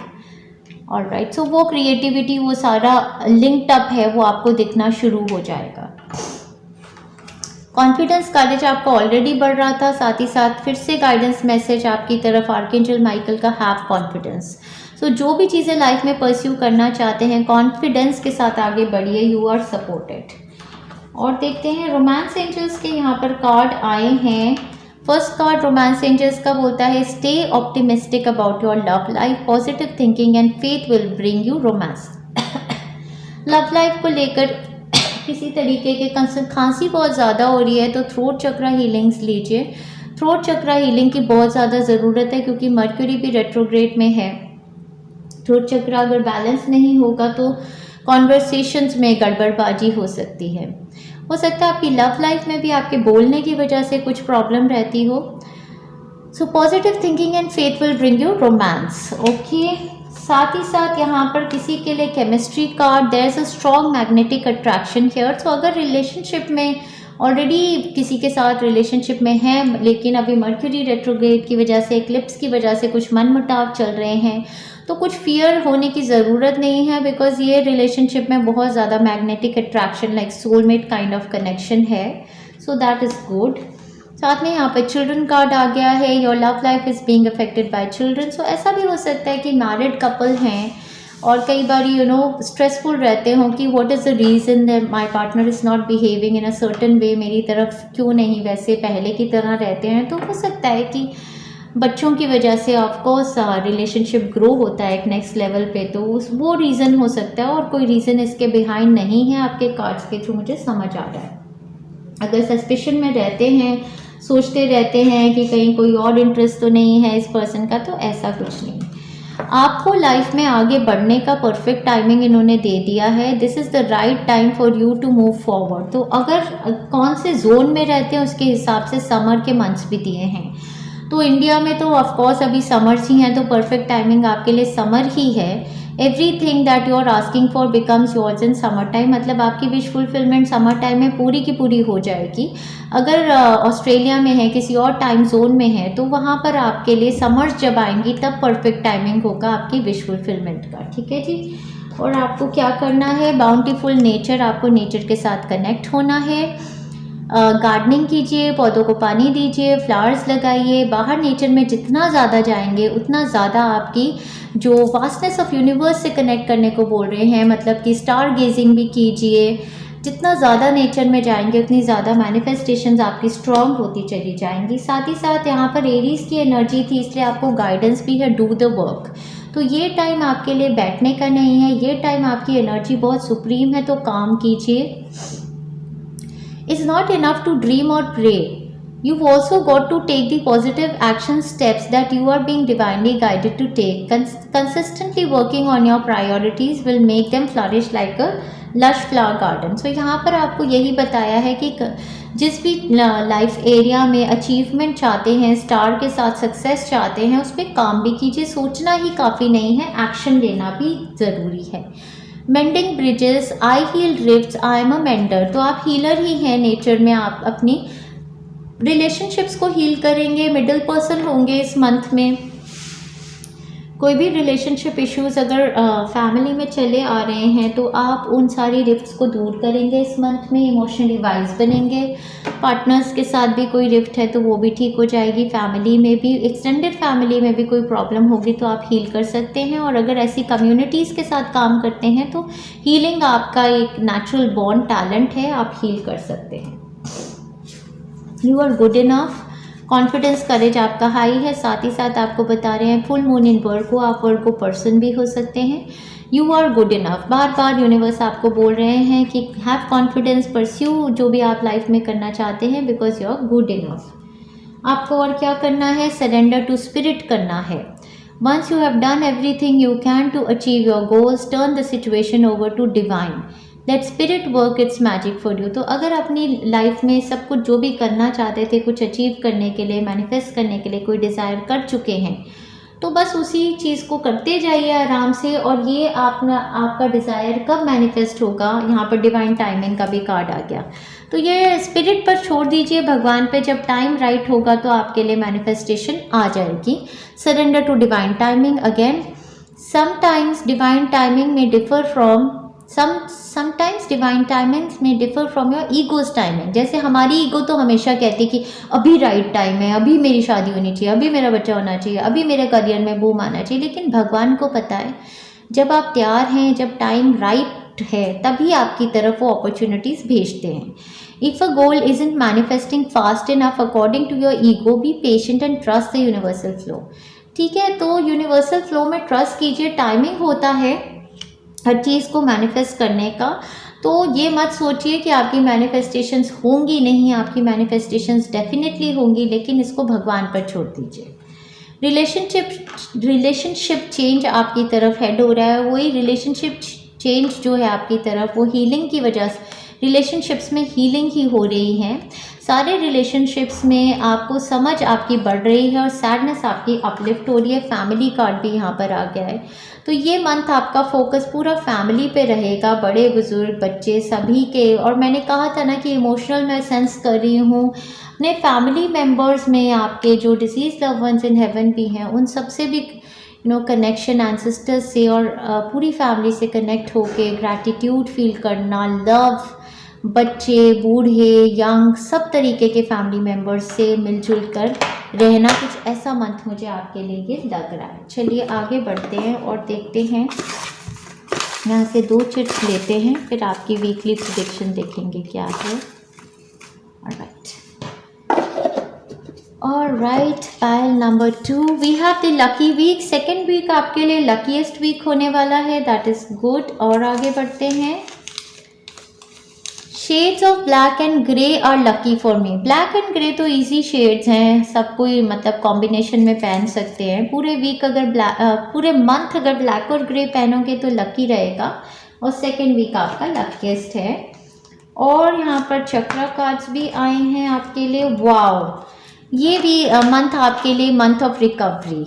ऑलराइट, सो वो क्रिएटिविटी, वो सारा लिंक्ड अप है, वो आपको दिखना शुरू हो जाएगा। कॉन्फिडेंस, करेज आपका ऑलरेडी बढ़ रहा था, साथ ही साथ फिर से गाइडेंस मैसेज आपकी तरफ आर्कएंजल माइकल का, हैव कॉन्फिडेंस। सो जो भी चीज़ें लाइफ में परस्यू करना चाहते हैं, कॉन्फिडेंस के साथ आगे बढ़िए, यू आर सपोर्टेड। और देखते हैं रोमांस एंजल्स के यहाँ पर कार्ड आए हैं। फर्स्ट कार्ड रोमांस एंजल्स का बोलता है stay optimistic about your love life, positive thinking and faith will bring you romance. Love life को लेकर किसी तरीके के खांसी बहुत ज़्यादा हो रही है तो थ्रोट चक्रा हीलिंग्स लीजिए। थ्रोट चक्रा हीलिंग की बहुत ज़्यादा ज़रूरत है क्योंकि मर्क्यूरी भी रेट्रोग्रेड में है। थ्रोट चक्रा अगर बैलेंस नहीं होगा तो कॉन्वर्सेशंस में गड़बड़बाजी हो सकती है। हो सकता है आपकी लव लाइफ में भी आपके बोलने की वजह से कुछ प्रॉब्लम रहती हो। So positive thinking and faith will bring you romance. Okay, साथ ही साथ यहाँ पर किसी के लिए chemistry card, there is a strong magnetic attraction here. तो अगर रिलेशनशिप में ऑलरेडी किसी के साथ रिलेशनशिप में है लेकिन अभी मर्क्यूरी रेट्रोग्रेड की वजह से, इक्लिप्स की वजह से कुछ मनमुटाव चल रहे हैं तो कुछ फियर होने की ज़रूरत नहीं है, बिकॉज ये रिलेशनशिप में बहुत ज़्यादा magnetic attraction like soulmate kind of connection है। So that is good. साथ में यहाँ पे चिल्ड्रन कार्ड आ गया है, your love life is being affected by children. So ऐसा भी हो सकता है कि मैरिड कपल हैं और कई बार स्ट्रेसफुल रहते हों कि what is the reason that my partner is not behaving in a certain way, मेरी तरफ क्यों नहीं वैसे पहले की तरह रहते हैं। तो हो सकता है कि बच्चों की वजह से ऑफकोर्स रिलेशनशिप ग्रो होता है एक नेक्स्ट लेवल पे, तो वो रीज़न हो सकता है और कोई रीज़न इसके बिहाइंड नहीं है। आपके कार्ड्स के थ्रू मुझे समझ आ रहा है। अगर सस्पिशन में रहते हैं, सोचते रहते हैं कि कहीं कोई और इंटरेस्ट तो नहीं है इस पर्सन का, तो ऐसा कुछ नहीं। आपको लाइफ में आगे बढ़ने का परफेक्ट टाइमिंग इन्होंने दे दिया है। This is the right time for you to move forward. तो अगर कौन से जोन में रहते हैं उसके हिसाब से समर के मंथ्स भी दिए हैं। तो इंडिया में तो ऑफकोर्स अभी समर्स ही हैं, तो परफेक्ट टाइमिंग आपके लिए समर ही है। Everything that you are asking for becomes yours in summer time, मतलब आपकी विश फुलफिलमेंट समर टाइम में पूरी की पूरी हो जाएगी। अगर ऑस्ट्रेलिया में है, किसी और टाइम जोन में है, तो वहाँ पर आपके लिए समर्स जब आएंगी तब परफेक्ट टाइमिंग होगा आपकी विश फुलफिलमेंट का। ठीक है जी। और आपको क्या करना है, बाउंटीफुल नेचर, आपको नेचर के साथ कनेक्ट होना है। गार्डनिंग कीजिए, पौधों को पानी दीजिए, फ्लावर्स लगाइए। बाहर नेचर में जितना ज़्यादा जाएंगे उतना ज़्यादा आपकी जो वास्टनेस ऑफ यूनिवर्स से कनेक्ट करने को बोल रहे हैं, मतलब कि स्टार गेजिंग भी कीजिए। जितना ज़्यादा नेचर में जाएंगे उतनी ज़्यादा मैनिफेस्टेशंस आपकी स्ट्रॉन्ग होती चली जाएंगी। साथ ही साथ यहाँ पर एरीज की एनर्जी थी, इसलिए आपको गाइडेंस भी है, डू द वर्क। तो ये टाइम आपके लिए बैठने का नहीं है, ये टाइम आपकी एनर्जी बहुत सुप्रीम है, तो काम कीजिए। It's not enough to dream or pray. You've also got to take the positive action steps that you are being divinely guided to take. Consistently working on your priorities will make them flourish like a lush flower garden. So यहाँ पर आपको यही बताया है कि जिस भी life area में अचीवमेंट चाहते हैं, स्टार के साथ सक्सेस चाहते हैं, उस पर काम भी कीजिए। सोचना ही काफ़ी नहीं है, एक्शन लेना भी ज़रूरी है। Mending bridges, I heal rifts, I am a mender. तो आप हीलर ही हैं नेचर में, आप अपनी रिलेशनशिप्स को हील करेंगे। मिडिल पर्सन होंगे इस मंथ में। कोई भी रिलेशनशिप इश्यूज अगर फैमिली में चले आ रहे हैं तो आप उन सारी रिफ्ट्स को दूर करेंगे इस मंथ में। इमोशनली वाइज बनेंगे। पार्टनर्स के साथ भी कोई रिफ्ट है तो वो भी ठीक हो जाएगी। फैमिली में भी, एक्सटेंडेड फैमिली में भी कोई प्रॉब्लम होगी तो आप हील कर सकते हैं। और अगर ऐसी कम्युनिटीज़ के साथ काम करते हैं तो हीलिंग आपका एक नेचुरल बॉर्न टैलेंट है, आप हील कर सकते हैं। You are good enough. Confidence, courage आपका हाई है। साथ ही साथ आपको बता रहे हैं फुल मून इन वर्गो, आप वर्गो पर्सन भी हो सकते हैं। You are good enough. बार बार यूनिवर्स आपको बोल रहे हैं कि हैव कॉन्फिडेंस, परस्यू जो भी आप लाइफ में करना चाहते हैं, because you are good enough. आपको और क्या करना है, सरेंडर टू स्पिरिट करना है। Once you have done everything you can to achieve your goals, turn the situation over to divine, let spirit work its magic for you. तो अगर अपनी लाइफ में सब कुछ जो भी करना चाहते थे, कुछ अचीव करने के लिए, मैनिफेस्ट करने के लिए कोई डिज़ायर कर चुके हैं, तो बस उसी चीज़ को करते जाइए आराम से। और ये आपका डिज़ायर कब मैनिफेस्ट होगा, यहाँ पर डिवाइन टाइमिंग का भी कार्ड आ गया। तो ये स्पिरिट पर छोड़ दीजिए, भगवान पे। जब टाइम राइट होगा तो आपके लिए मैनिफेस्टेशन आ जाएगी। Surrender to divine timing. Again, sometimes divine timing may differ from sometimes divine timings may differ from your ego's timing। जैसे हमारी ईगो तो हमेशा कहती कि अभी राइट टाइम है, अभी मेरी शादी होनी चाहिए, अभी मेरा बच्चा होना चाहिए, अभी मेरे करियर में बूम आना चाहिए। लेकिन भगवान को पता है जब आप तैयार हैं, जब टाइम राइट राइट है तभी आपकी तरफ वो अपॉर्चुनिटीज़ भेजते हैं। If a goal isn't manifesting fast enough according to your ego, be patient and trust the universal flow. ठीक है, तो यूनिवर्सल फ्लो में ट्रस्ट कीजिए, टाइमिंग होता है हर चीज़ को मैनिफेस्ट करने का। तो ये मत सोचिए कि आपकी मैनिफेस्टेशंस होंगी नहीं, आपकी मैनिफेस्टेशंस डेफिनेटली होंगी, लेकिन इसको भगवान पर छोड़ दीजिए। रिलेशनशिप चेंज आपकी तरफ हेड हो रहा है, वही रिलेशनशिप चेंज जो है आपकी तरफ वो हीलिंग की वजह से, रिलेशनशिप्स में हीलिंग ही हो रही है। सारे रिलेशनशिप्स में आपको समझ आपकी बढ़ रही है और सैडनेस आपकी अपलिफ्ट हो रही है। फैमिली कार्ड भी यहाँ पर आ गया है, तो ये मंथ आपका फोकस पूरा फैमिली पे रहेगा, बड़े बुजुर्ग बच्चे सभी के। और मैंने कहा था ना कि इमोशनल मैं सेंस कर रही हूँ अपने फैमिली मेम्बर्स में, आपके जो deceased love ones in heaven भी हैं उन सबसे भी कनेक्शन एंसेस्टर्स से और पूरी फैमिली से कनेक्ट होके ग्रैटिट्यूड फील करना, लव, बच्चे बूढ़े यंग सब तरीके के फैमिली मेम्बर्स से मिलजुल कर रहना, कुछ ऐसा मंथ मुझे आपके लिए ये लग रहा है। चलिए आगे बढ़ते हैं और देखते हैं, यहाँ से 2 चिट्स लेते हैं, फिर आपकी वीकली प्रेडिक्शन देखेंगे क्या है। Alright, pile number 2 we have the lucky week. Second week आपके लिए लकीएस्ट वीक होने वाला है, दैट इज़ गुड। और आगे बढ़ते हैं, shades of black and grey are lucky for me. Black and grey तो इजी शेड्स हैं, सब कोई मतलब कॉम्बिनेशन में पहन सकते हैं। पूरे वीक अगर पूरे मंथ अगर ब्लैक और ग्रे पहनोगे तो लकी रहेगा, और सेकेंड वीक आपका लकीएस्ट है। और यहाँ पर चक्रा कार्ड्स भी आए हैं आपके लिए। वाओ, ये भी मंथ आपके लिए month of recovery.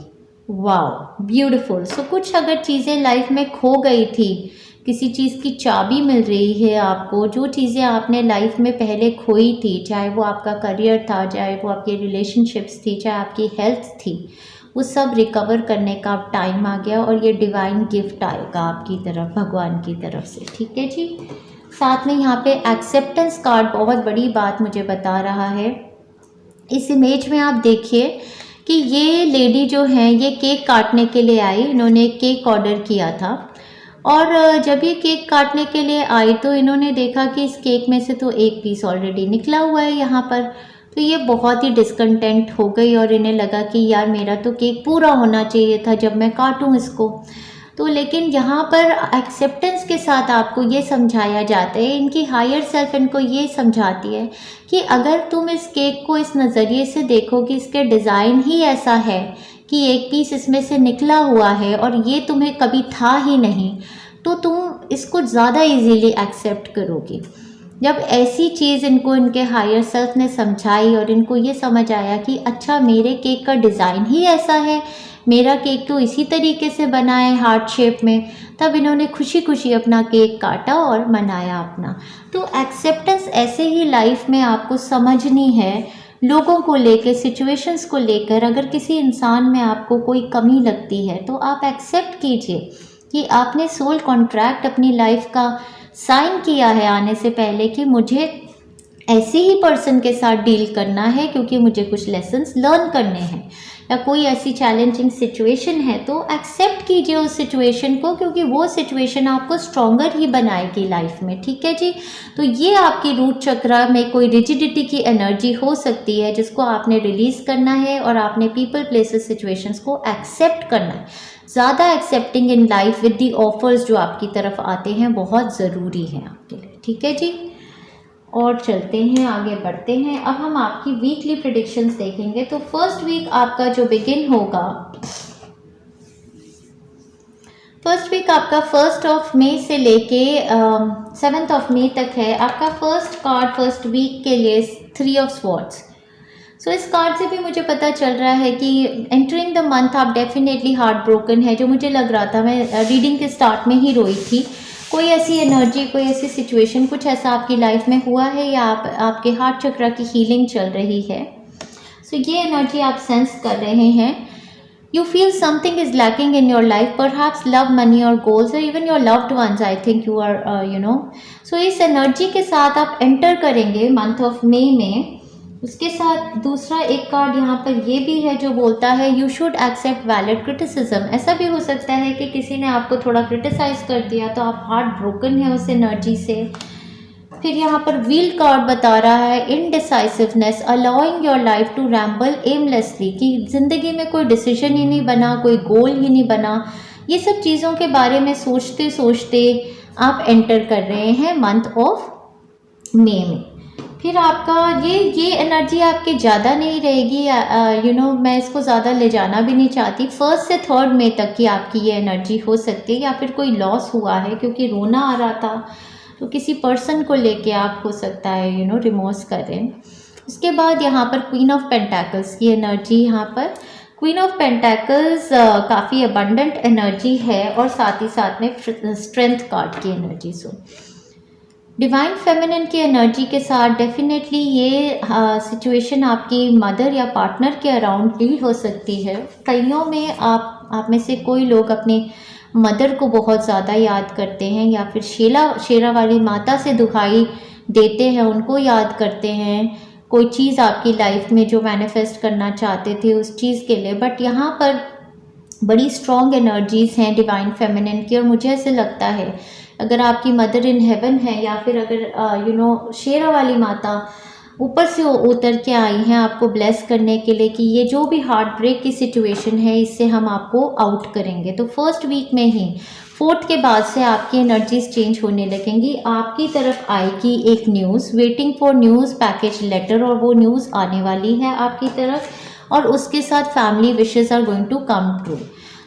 Wow, beautiful. So कुछ अगर चीज़ें लाइफ में खो गई थी, किसी चीज़ की चाबी मिल रही है आपको, जो चीज़ें आपने लाइफ में पहले खोई थी, चाहे वो आपका करियर था, चाहे वो आपकी रिलेशनशिप्स थी, चाहे आपकी हेल्थ थी, वो सब रिकवर करने का टाइम आ गया और ये डिवाइन गिफ्ट आएगा आपकी तरफ, भगवान की तरफ से। ठीक है जी। साथ में यहाँ पे एक्सेप्टेंस कार्ड बहुत बड़ी बात मुझे बता रहा है। इस इमेज में आप देखिए कि ये लेडी जो है ये केक काटने के लिए आई, इन्होंने केक ऑर्डर किया था, और जब ये केक काटने के लिए आई तो इन्होंने देखा कि इस केक में से तो एक पीस ऑलरेडी निकला हुआ है यहाँ पर। तो ये बहुत ही डिसकंटेंट हो गई और इन्हें लगा कि यार मेरा तो केक पूरा होना चाहिए था जब मैं काटूँ इसको। तो लेकिन यहाँ पर एक्सेप्टेंस के साथ आपको ये समझाया जाता है, इनकी हायर सेल्फ इनको ये समझाती है कि अगर तुम इस केक को इस नज़रिए से देखो कि इसके डिज़ाइन ही ऐसा है कि एक पीस इसमें से निकला हुआ है और ये तुम्हें कभी था ही नहीं, तो तुम इसको ज़्यादा इजीली एक्सेप्ट करोगी। जब ऐसी चीज़ इनको इनके हायर सेल्फ ने समझाई और इनको ये समझ आया कि अच्छा मेरे केक का डिज़ाइन ही ऐसा है, मेरा केक तो इसी तरीके से बना है हार्ट शेप में, तब इन्होंने खुशी खुशी अपना केक काटा और मनाया अपना। तो एक्सेप्टेंस ऐसे ही लाइफ में आपको समझनी है, लोगों को लेकर, सिचुएशंस को लेकर। अगर किसी इंसान में आपको कोई कमी लगती है तो आप एक्सेप्ट कीजिए कि आपने सोल कॉन्ट्रैक्ट अपनी लाइफ का साइन किया है आने से पहले कि मुझे ऐसे ही पर्सन के साथ डील करना है क्योंकि मुझे कुछ लेसन्स लर्न करने हैं, या कोई ऐसी चैलेंजिंग सिचुएशन है तो एक्सेप्ट कीजिए उस सिचुएशन को, क्योंकि वो सिचुएशन आपको स्ट्रॉन्गर ही बनाएगी लाइफ में। ठीक है जी। तो ये आपकी रूट चक्र में कोई रिजिडिटी की एनर्जी हो सकती है जिसको आपने रिलीज़ करना है और आपने पीपल प्लेसेस सिचुएशंस को एक्सेप्ट करना है। ज़्यादा accepting in life with the offers जो आपकी तरफ आते हैं बहुत ज़रूरी है आपके लिए। ठीक है जी। और चलते हैं आगे बढ़ते हैं, अब हम आपकी वीकली प्रेडिक्शंस देखेंगे। तो फर्स्ट वीक आपका जो बिगिन होगा, फर्स्ट वीक आपका 1 मई से लेके 7 मई तक है। आपका फर्स्ट कार्ड फर्स्ट वीक के लिए 3 ऑफ स्वॉर्ड्स। सो इस कार्ड से भी मुझे पता चल रहा है कि एंटरिंग द मंथ आप डेफिनेटली हार्ट ब्रोकन है, जो मुझे लग रहा था, मैं रीडिंग के स्टार्ट में ही रोई थी। कोई ऐसी एनर्जी, कोई ऐसी सिचुएशन, कुछ ऐसा आपकी लाइफ में हुआ है या आपके हार्ट चक्र की हीलिंग चल रही है। सो ये एनर्जी आप सेंस कर रहे हैं। You feel something is lacking in your life, perhaps love, money और गोल्स, और even your loved ones. I think you are so इस एनर्जी के साथ आप एंटर करेंगे मंथ ऑफ मई में। उसके साथ दूसरा एक कार्ड यहाँ पर ये भी है जो बोलता है you should accept valid criticism. ऐसा भी हो सकता है कि किसी ने आपको थोड़ा क्रिटिसाइज कर दिया तो आप हार्ट ब्रोकन है उस एनर्जी से। फिर यहाँ पर व्हील कार्ड बता रहा है indecisiveness, allowing your life to ramble aimlessly, कि ज़िंदगी में कोई डिसीजन ही नहीं बना, कोई गोल ही नहीं बना। ये सब चीज़ों के बारे में सोचते सोचते आप एंटर कर रहे हैं मंथ ऑफ मई में। फिर आपका ये एनर्जी आपके ज़्यादा नहीं रहेगी, मैं इसको ज़्यादा ले जाना भी नहीं चाहती। 1 से 3 मई तक की आपकी ये एनर्जी हो सकती है, या फिर कोई लॉस हुआ है क्योंकि रोना आ रहा था तो किसी पर्सन को लेके आप हो सकता है रिमोर्स करें। उसके बाद यहाँ पर क्वीन ऑफ पेंटाकल्स की एनर्जी, यहाँ पर क्वीन ऑफ पेंटाकल्स काफ़ी अबंडेंट एनर्जी है और साथ ही साथ में स्ट्रेंथ कार्ड की एनर्जी। सो डिवाइन फेमिनिन की एनर्जी के साथ डेफिनेटली ये सिचुएशन आपकी मदर या पार्टनर के अराउंड डील हो सकती है। कईयों में आप में से कोई लोग अपने मदर को बहुत ज़्यादा याद करते हैं, या फिर शेरा वाली माता से दुहाई देते हैं, उनको याद करते हैं कोई चीज़ आपकी लाइफ में जो मैनिफेस्ट करना चाहते थे उस चीज़ के लिए। बट यहाँ पर बड़ी स्ट्रॉन्ग एनर्जीज़ हैं डिवाइन फेमिनिन की, और मुझे ऐसे लगता है अगर आपकी मदर इन हेवन है, या फिर अगर शेरा वाली माता ऊपर से उतर के आई हैं आपको ब्लेस करने के लिए कि ये जो भी हार्ट ब्रेक की सिचुएशन है इससे हम आपको आउट करेंगे, तो फर्स्ट वीक में ही 4th के बाद से आपकी एनर्जीज चेंज होने लगेंगी। आपकी तरफ आएगी एक news, waiting for news package letter, और वो न्यूज़ आने वाली है आपकी तरफ, और उसके साथ family wishes are going to come true.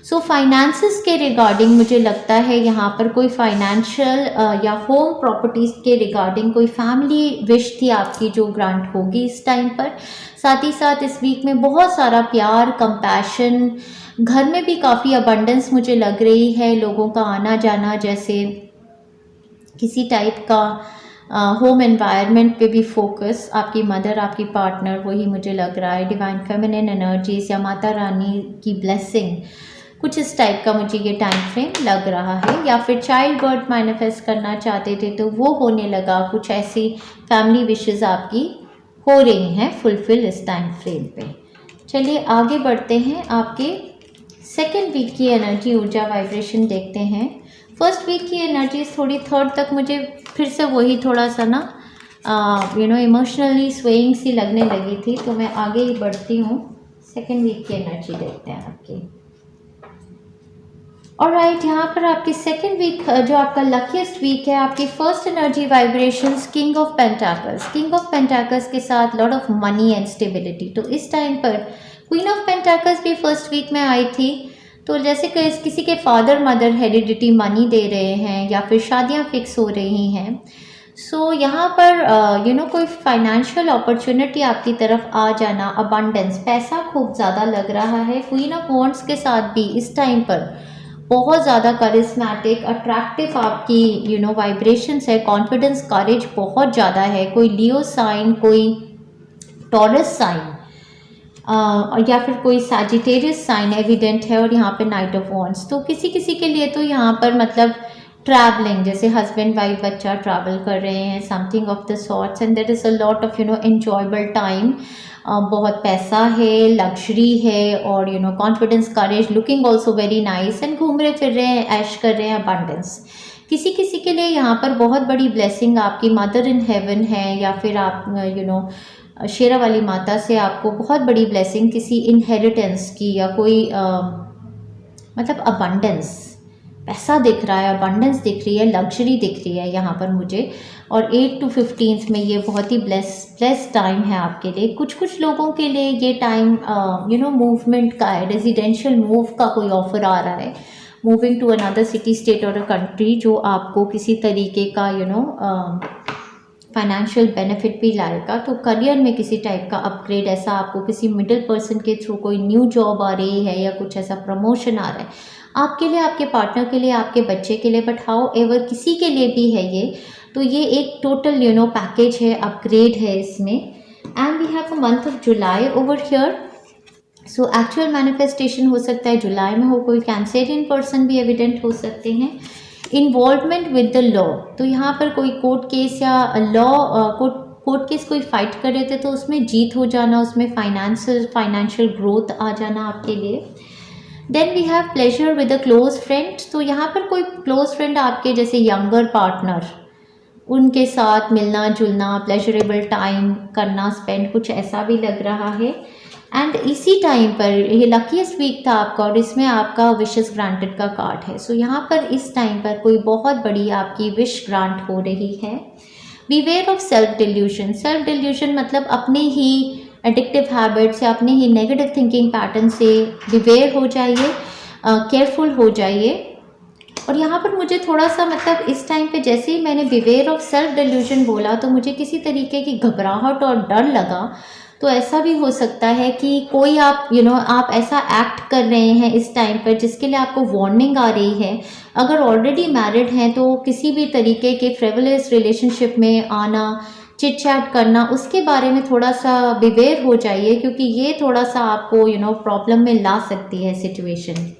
So finances के रिगार्डिंग मुझे लगता है यहाँ पर कोई फाइनेंशियल या होम प्रॉपर्टीज़ के रिगार्डिंग कोई फैमिली विश थी आपकी जो ग्रांट होगी इस टाइम पर। साथ ही साथ इस वीक में बहुत सारा प्यार, कंपैशन, घर में भी काफ़ी अबंडेंस मुझे लग रही है, लोगों का आना जाना, जैसे किसी टाइप का होम एनवायरनमेंट पे भी फोकस, आपकी मदर, आपकी पार्टनर, वही मुझे लग रहा है। डिवाइन फेमिनिन एनर्जीज या माता रानी की ब्लेसिंग, कुछ इस टाइप का मुझे ये टाइम फ्रेम लग रहा है। या फिर चाइल्ड बर्थ मैनिफेस्ट करना चाहते थे तो वो होने लगा, कुछ ऐसी फैमिली विशेस आपकी हो रही हैं फुलफिल इस टाइम फ्रेम पे। चलिए आगे बढ़ते हैं, आपके सेकेंड वीक की एनर्जी, ऊर्जा, वाइब्रेशन देखते हैं। फर्स्ट वीक की एनर्जी थोड़ी 3rd तक मुझे फिर से वही थोड़ा सा ना इमोशनली स्वेइंग सी लगने लगी थी, तो मैं आगे ही बढ़ती हूँ। सेकेंड वीक की एनर्जी देखते हैं आपकी। ऑलराइट, यहाँ पर आपकी सेकेंड वीक जो आपका लकीस्ट वीक है, आपकी first energy vibrations king of pentacles. King of pentacles के साथ lot of money and stability. तो इस टाइम पर क्वीन ऑफ पेंटाकल्स भी फर्स्ट वीक में आई थी, तो जैसे कि किसी के फादर मदर हेरिडिटी मनी दे रहे हैं या फिर शादियाँ फिक्स हो रही हैं। सो यहाँ पर कोई फाइनेंशियल अपॉर्चुनिटी आपकी तरफ आ जाना, अबंडेंस, पैसा खूब ज़्यादा लग रहा है। क्वीन ऑफ वॉन्ड्स के साथ भी इस टाइम पर बहुत ज़्यादा करिस्मेटिक, अट्रैक्टिव आपकी वाइब्रेशंस है, कॉन्फिडेंस, करेज बहुत ज़्यादा है। कोई लियो साइन, कोई टॉरस साइन या फिर कोई सैजिटेरियस साइन एविडेंट है, और यहाँ पे नाइट ऑफ वॉन्ड्स। तो किसी किसी के लिए तो यहाँ पर मतलब ट्रैवलिंग, जैसे हस्बैंड वाइफ बच्चा ट्रैवल कर रहे हैं, something of the sorts, and there is a lot of enjoyable time. बहुत पैसा है, लग्जरी है, और confidence, courage, looking also very nice, and घूम रहे फिर रहे हैं, ऐश कर रहे हैं, अबंडेंस। किसी किसी के लिए यहाँ पर बहुत बड़ी ब्लेसिंग आपकी मदर इन हेवन है, या फिर आप शेरा वाली माता से आपको बहुत बड़ी ब्लेसिंग किसी इनहेरिटेंस की, या कोई मतलब अबंडेंस, पैसा दिख रहा है, अबंडेंस दिख रही है, लग्जरी दिख रही है यहाँ पर मुझे। और 8 to 15 में ये बहुत ही ब्लेस टाइम है आपके लिए। कुछ लोगों के लिए ये टाइम मूवमेंट का है, रेजिडेंशियल मूव का कोई ऑफर आ रहा है, moving to another city, state और अ कंट्री, जो आपको किसी तरीके का फाइनेंशियल बेनिफिट भी लाएगा। तो करियर में किसी टाइप का अपग्रेड, ऐसा आपको किसी मिडिल पर्सन के थ्रू कोई न्यू जॉब आ रही है, या कुछ ऐसा प्रमोशन आ रहा है आपके लिए, आपके पार्टनर के लिए, आपके बच्चे के लिए, बट हाउ एवर किसी के लिए भी है ये, तो ये एक टोटल पैकेज है, अपग्रेड है इसमें। And we have a month of July over here. So actual manifestation हो सकता है जुलाई में हो, कोई कैंसेरियन पर्सन भी एविडेंट हो सकते हैं। इन्वॉल्वमेंट विद द लॉ, तो यहाँ पर कोई कोर्ट केस या लॉ कोर्ट केस कोई फाइट कर रहे थे तो उसमें जीत हो जाना, उसमें फाइनेंशियल ग्रोथ आ जाना आपके लिए। Then we have pleasure with a close friend. तो यहाँ पर कोई क्लोज फ्रेंड आपके जैसे यंगर पार्टनर, उनके साथ मिलना जुलना, प्लेजरेबल टाइम करना स्पेंड, कुछ ऐसा भी लग रहा है। एंड इसी टाइम पर ये लकीस्ट वीक था आपका और इसमें आपका विशेस ग्रांटेड का कार्ड है। सो यहाँ पर इस टाइम पर कोई बहुत बड़ी आपकी विश ग्रांट हो रही है। Beware of self delusion. Self delusion मतलब अपने ही एडिक्टिव हैबिट्स या अपने ही नेगेटिव थिंकिंग पैटर्न से बीवेयर हो जाइए, केयरफुल हो जाइए। और यहाँ पर मुझे थोड़ा सा मतलब इस टाइम पे जैसे ही मैंने बिवेयर ऑफ सेल्फ डिल्यूजन बोला तो मुझे किसी तरीके की घबराहट और डर लगा। तो ऐसा भी हो सकता है कि कोई आप आप ऐसा एक्ट कर रहे हैं इस टाइम पर जिसके लिए आपको वार्निंग आ रही है। अगर ऑलरेडी मैरिड हैं तो किसी भी तरीके के फ्रिवोलस रिलेशनशिप में आना, चिट चैट करना, उसके बारे में थोड़ा सा बिवेयर हो जाइए, क्योंकि ये थोड़ा सा आपको प्रॉब्लम में ला सकती है सिचुएशन।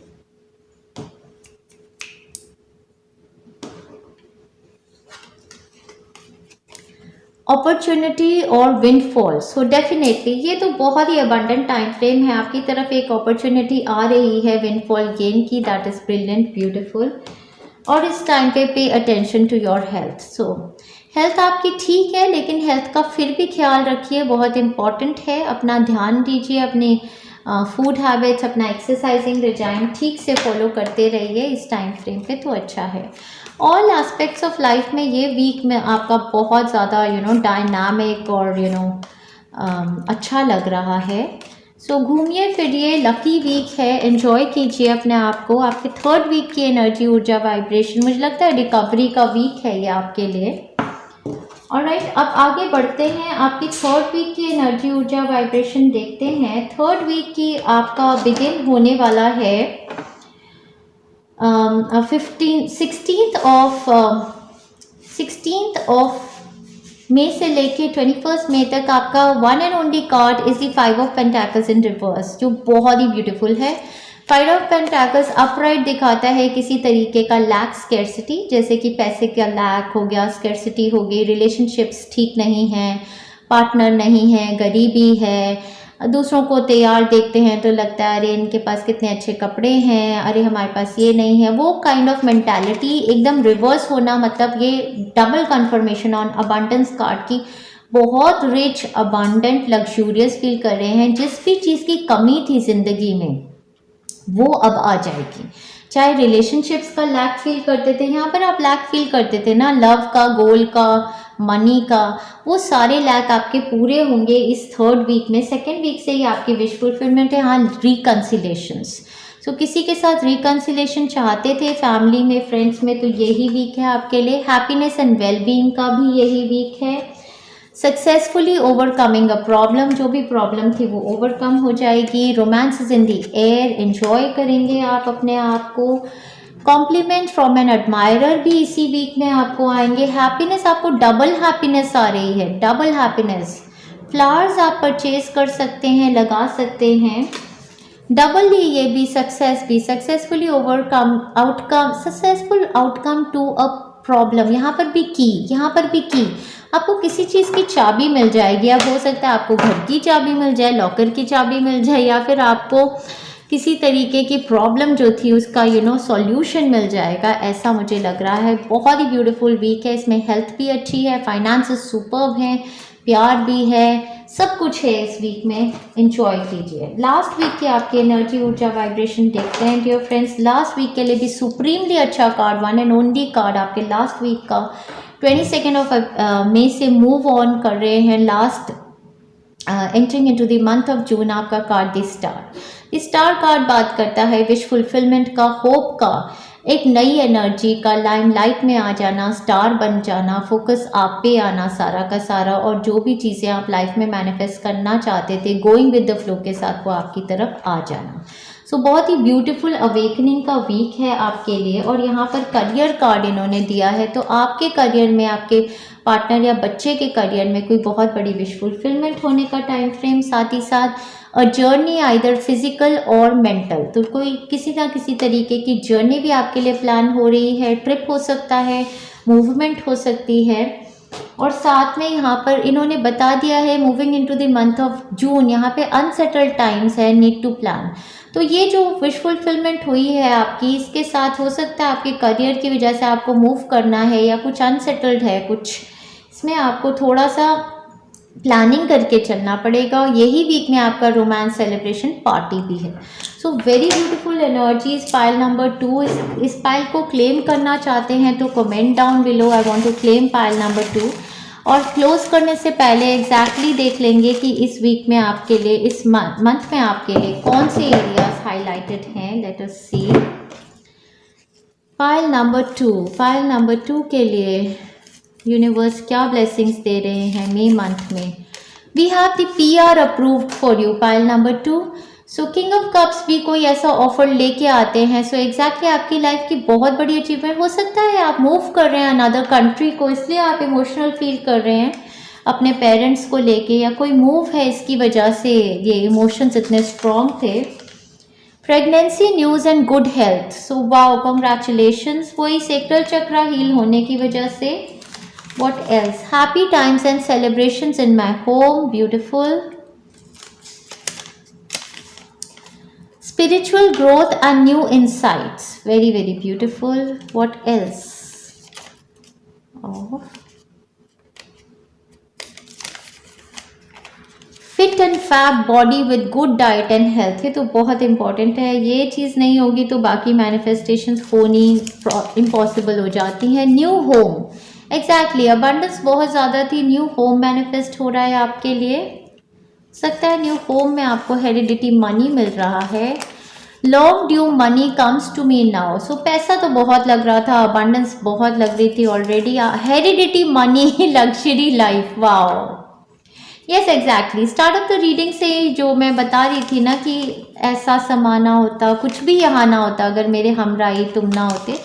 अपॉर्चुनिटी और विंडफॉल। सो डेफिनेटली ये तो बहुत ही अबंडेंट टाइम फ्रेम है, आपकी तरफ एक अपॉर्चुनिटी आ रही है विंडफॉल गेन की, दैट इज ब्रिलियंट, ब्यूटीफुल। और इस time pay attention to your health. So health आपकी ठीक है लेकिन हेल्थ का फिर भी ख्याल रखिए, बहुत इंपॉर्टेंट है। अपना ध्यान दीजिए, अपने फूड हैबिट्स, अपना एक्सरसाइजिंग रिजाइम ठीक से फॉलो करते रहिए इस टाइम फ्रेम पे, तो अच्छा है। ऑल एस्पेक्ट्स ऑफ लाइफ में ये वीक में आपका बहुत ज़्यादा डायनामिक और अच्छा लग रहा है। सो घूमिए फिरिए, लकी वीक है, एंजॉय कीजिए अपने आप को। आपके थर्ड वीक की एनर्जी, ऊर्जा, वाइब्रेशन, मुझे लगता है रिकवरी का वीक है ये आपके लिए। ऑलराइट, अब आगे बढ़ते हैं, आपकी थर्ड वीक की एनर्जी, ऊर्जा, वाइब्रेशन देखते हैं। थर्ड वीक की आपका बिगिन होने वाला है 16th ऑफ मई से लेके 21st मई तक आपका one and only card is the 5 of pentacles in reverse, जो बहुत ही ब्यूटीफुल है। 5 ऑफ पेंटाकल्स अपराइट दिखाता है किसी तरीके का लैक, स्कैर्सिटी, जैसे कि पैसे का लैक हो गया, स्कैर्सिटी हो गई, रिलेशनशिप्स ठीक नहीं है, पार्टनर नहीं है, गरीबी है, दूसरों को तैयार देखते हैं तो लगता है अरे इनके पास कितने अच्छे कपड़े हैं, अरे हमारे पास ये नहीं है, वो काइंड ऑफ मेंटालिटी एकदम रिवर्स होना। मतलब ये double confirmation on abundance card की, बहुत रिच, अबंडेंट, लग्जूरियस फील कर रहे हैं। जिस भी चीज़ की कमी थी ज़िंदगी में वो अब आ जाएगी। चाहे रिलेशनशिप्स का लैक फील करते थे, यहाँ पर आप लैक फील करते थे ना, लव का, गोल का, मनी का, वो सारे लैक आपके पूरे होंगे इस थर्ड वीक में। सेकेंड वीक से ही आपकी विश फुलफिलमेंट है। हाँ, रिकन्सिलेशंस, सो किसी के साथ रिकन्सिलेशन चाहते थे फैमिली में, फ्रेंड्स में, तो यही वीक है आपके लिए। हैप्पीनेस एंड वेलबींग का भी यही वीक है। सक्सेसफुली ओवरकमिंग अ प्रॉब्लम, जो भी प्रॉब्लम थी वो ओवरकम हो जाएगी। Romance is in the air, enjoy करेंगे आप अपने आप को। कॉम्प्लीमेंट फ्रॉम एन एडमायरर भी इसी वीक में आपको आएंगे। हैप्पीनेस, आपको डबल हैप्पीनेस आ रही है, डबल हैप्पीनेस। फ्लावर्स आप परचेज कर सकते हैं, लगा सकते हैं। डबल ही ये भी, सक्सेस भी, successfully overcome outcome, successful outcome to a problem. यहाँ पर भी की, यहाँ पर भी की, आपको किसी चीज़ की चाबी मिल जाएगी। अब हो सकता है आपको घर की चाबी मिल जाए, लॉकर की चाबी मिल जाए, या फिर आपको किसी तरीके की प्रॉब्लम जो थी उसका सॉल्यूशन मिल जाएगा, ऐसा मुझे लग रहा है। बहुत ही ब्यूटीफुल वीक है, इसमें हेल्थ भी अच्छी है, फाइनेंसेस सुपर्ब हैं, प्यार भी है, सब कुछ है इस वीक में, एंजॉय कीजिए। लास्ट वीक की आपकी एनर्जी, ऊर्जा, वाइब्रेशन देखते हैं डियर फ्रेंड्स। लास्ट वीक के लिए भी सुप्रीमली अच्छा card, one and only card आपके लास्ट वीक का 22 ऑफ मई से मूव ऑन कर रहे हैं, last entering into the month of June. आपका card the star. Star card बात करता है विश फुलफिलमेंट का, होप का, एक नई एनर्जी का, लाइमलाइट में आ जाना, स्टार बन जाना, फोकस आप पे आना सारा का सारा, और जो भी चीज़ें आप लाइफ में मैनिफेस्ट करना चाहते थे गोइंग विद द फ्लो के साथ, वो आपकी तरफ आ जाना। सो बहुत ही ब्यूटीफुल अवेकनिंग का वीक है आपके लिए। और यहाँ पर करियर कार्ड इन्होंने दिया है, तो आपके करियर में, आपके पार्टनर या बच्चे के करियर में कोई बहुत बड़ी विश फुलफिलमेंट होने का टाइम फ्रेम, साथ ही साथ अ जर्नी आइदर फिजिकल और मेंटल, तो कोई किसी ना किसी तरीके की जर्नी भी आपके लिए प्लान हो रही है, ट्रिप हो सकता है, मूवमेंट हो सकती है। और साथ में यहाँ पर इन्होंने बता दिया है moving into the month of जून, यहाँ पे अनसेटल्ड टाइम्स है, नीड टू प्लान। तो ये जो विश फुलफिलमेंट हुई है आपकी, इसके साथ हो सकता है आपके करियर की वजह से आपको मूव करना है या कुछ अनसेटल्ड है कुछ, इसमें आपको थोड़ा सा प्लानिंग करके चलना पड़ेगा। यही वीक में आपका रोमांस सेलिब्रेशन पार्टी भी है। So very beautiful energies pile number 2। इस पाइल को क्लेम करना चाहते हैं तो comment down below, I want to claim pile number 2। और क्लोज करने से पहले एग्जैक्टली देख लेंगे कि इस वीक में आपके लिए, इस मंथ में आपके लिए कौन से एरियाज हाईलाइटेड हैं। Let us see pile number 2। Pile number 2 के लिए यूनिवर्स क्या ब्लेसिंग्स दे रहे हैं मई मंथ में। We have the PR approved for you pile number 2। So king of cups भी कोई ऐसा ऑफर लेके आते हैं। सो एग्जैक्टली आपकी लाइफ की बहुत बड़ी अचीवमेंट हो सकता है। आप मूव कर रहे हैं अनदर कंट्री को, इसलिए आप इमोशनल फील कर रहे हैं अपने पेरेंट्स को लेके, या कोई मूव है इसकी वजह से ये इमोशंस इतने स्ट्रॉन्ग थे। Pregnancy news and good health, so wow congratulations. वही सेक्रल चक्रा हील होने की वजह से। What else? Happy times and celebrations in my home. Beautiful. Spiritual growth and new insights. Very, very beautiful. What else? Oh. Fit and fab body with good diet and health. ये तो बहुत important है। ये चीज़ नहीं होगी तो बाकी manifestations होनी impossible हो जाती हैं। New home. एग्जैक्टली अबंडेंस बहुत ज़्यादा थी, न्यू होम मैनिफेस्ट हो रहा है आपके लिए। सकता है न्यू होम में आपको हेरिडिटी मनी मिल रहा है। Long due money comes to me now. So पैसा तो बहुत लग रहा था, अबंडेंस बहुत लग रही थी already. Heredity money, luxury life, wow. Yes exactly start of the reading से जो मैं बता रही थी ना कि ऐसा समाना होता, कुछ भी यहाँ ना होता अगर मेरे हमराही तुम ना होते।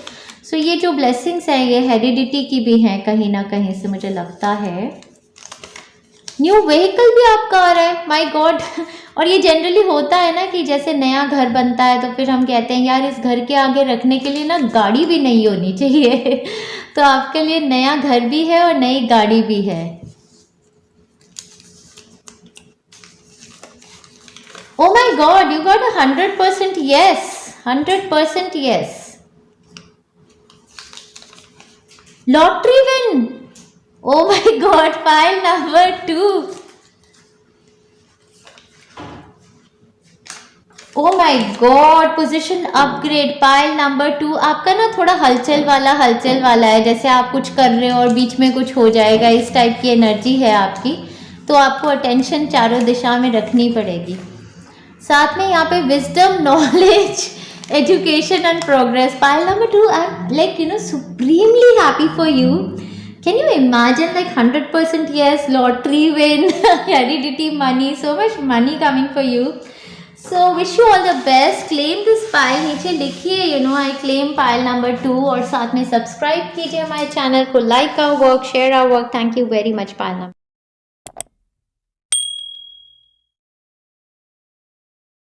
सो ये जो ब्लेसिंग्स हैं ये हेरिडिटी की भी हैं कहीं ना कहीं से, मुझे लगता है। न्यू व्हीकल भी आपका आ रहा है, माय गॉड। और ये जनरली होता है ना कि जैसे नया घर बनता है तो फिर हम कहते हैं यार इस घर के आगे रखने के लिए ना गाड़ी भी नहीं होनी चाहिए। तो आपके लिए नया घर भी है और नई गाड़ी भी है। Oh my God, you got 100% yes, 100% yes. Lottery win. Oh my god, pile number 2. Oh my god, position upgrade pile number 2। आपका ना थोड़ा हलचल वाला है, जैसे आप कुछ कर रहे हो और बीच में कुछ हो जाएगा, इस टाइप की एनर्जी है आपकी। तो आपको अटेंशन चारों दिशा में रखनी पड़ेगी। साथ में यहाँ पे wisdom, knowledge, education and progress. Pile number 2, I'm like supremely happy for you. Can you imagine like 100% yes, lottery win, heredity money, so much money coming for you. So wish you all the best. Claim this pile, नीचे लिखिए I claim pile number 2 और साथ में subscribe कीजिए हमारे channel को, like our work, share our work. Thank you very much pile number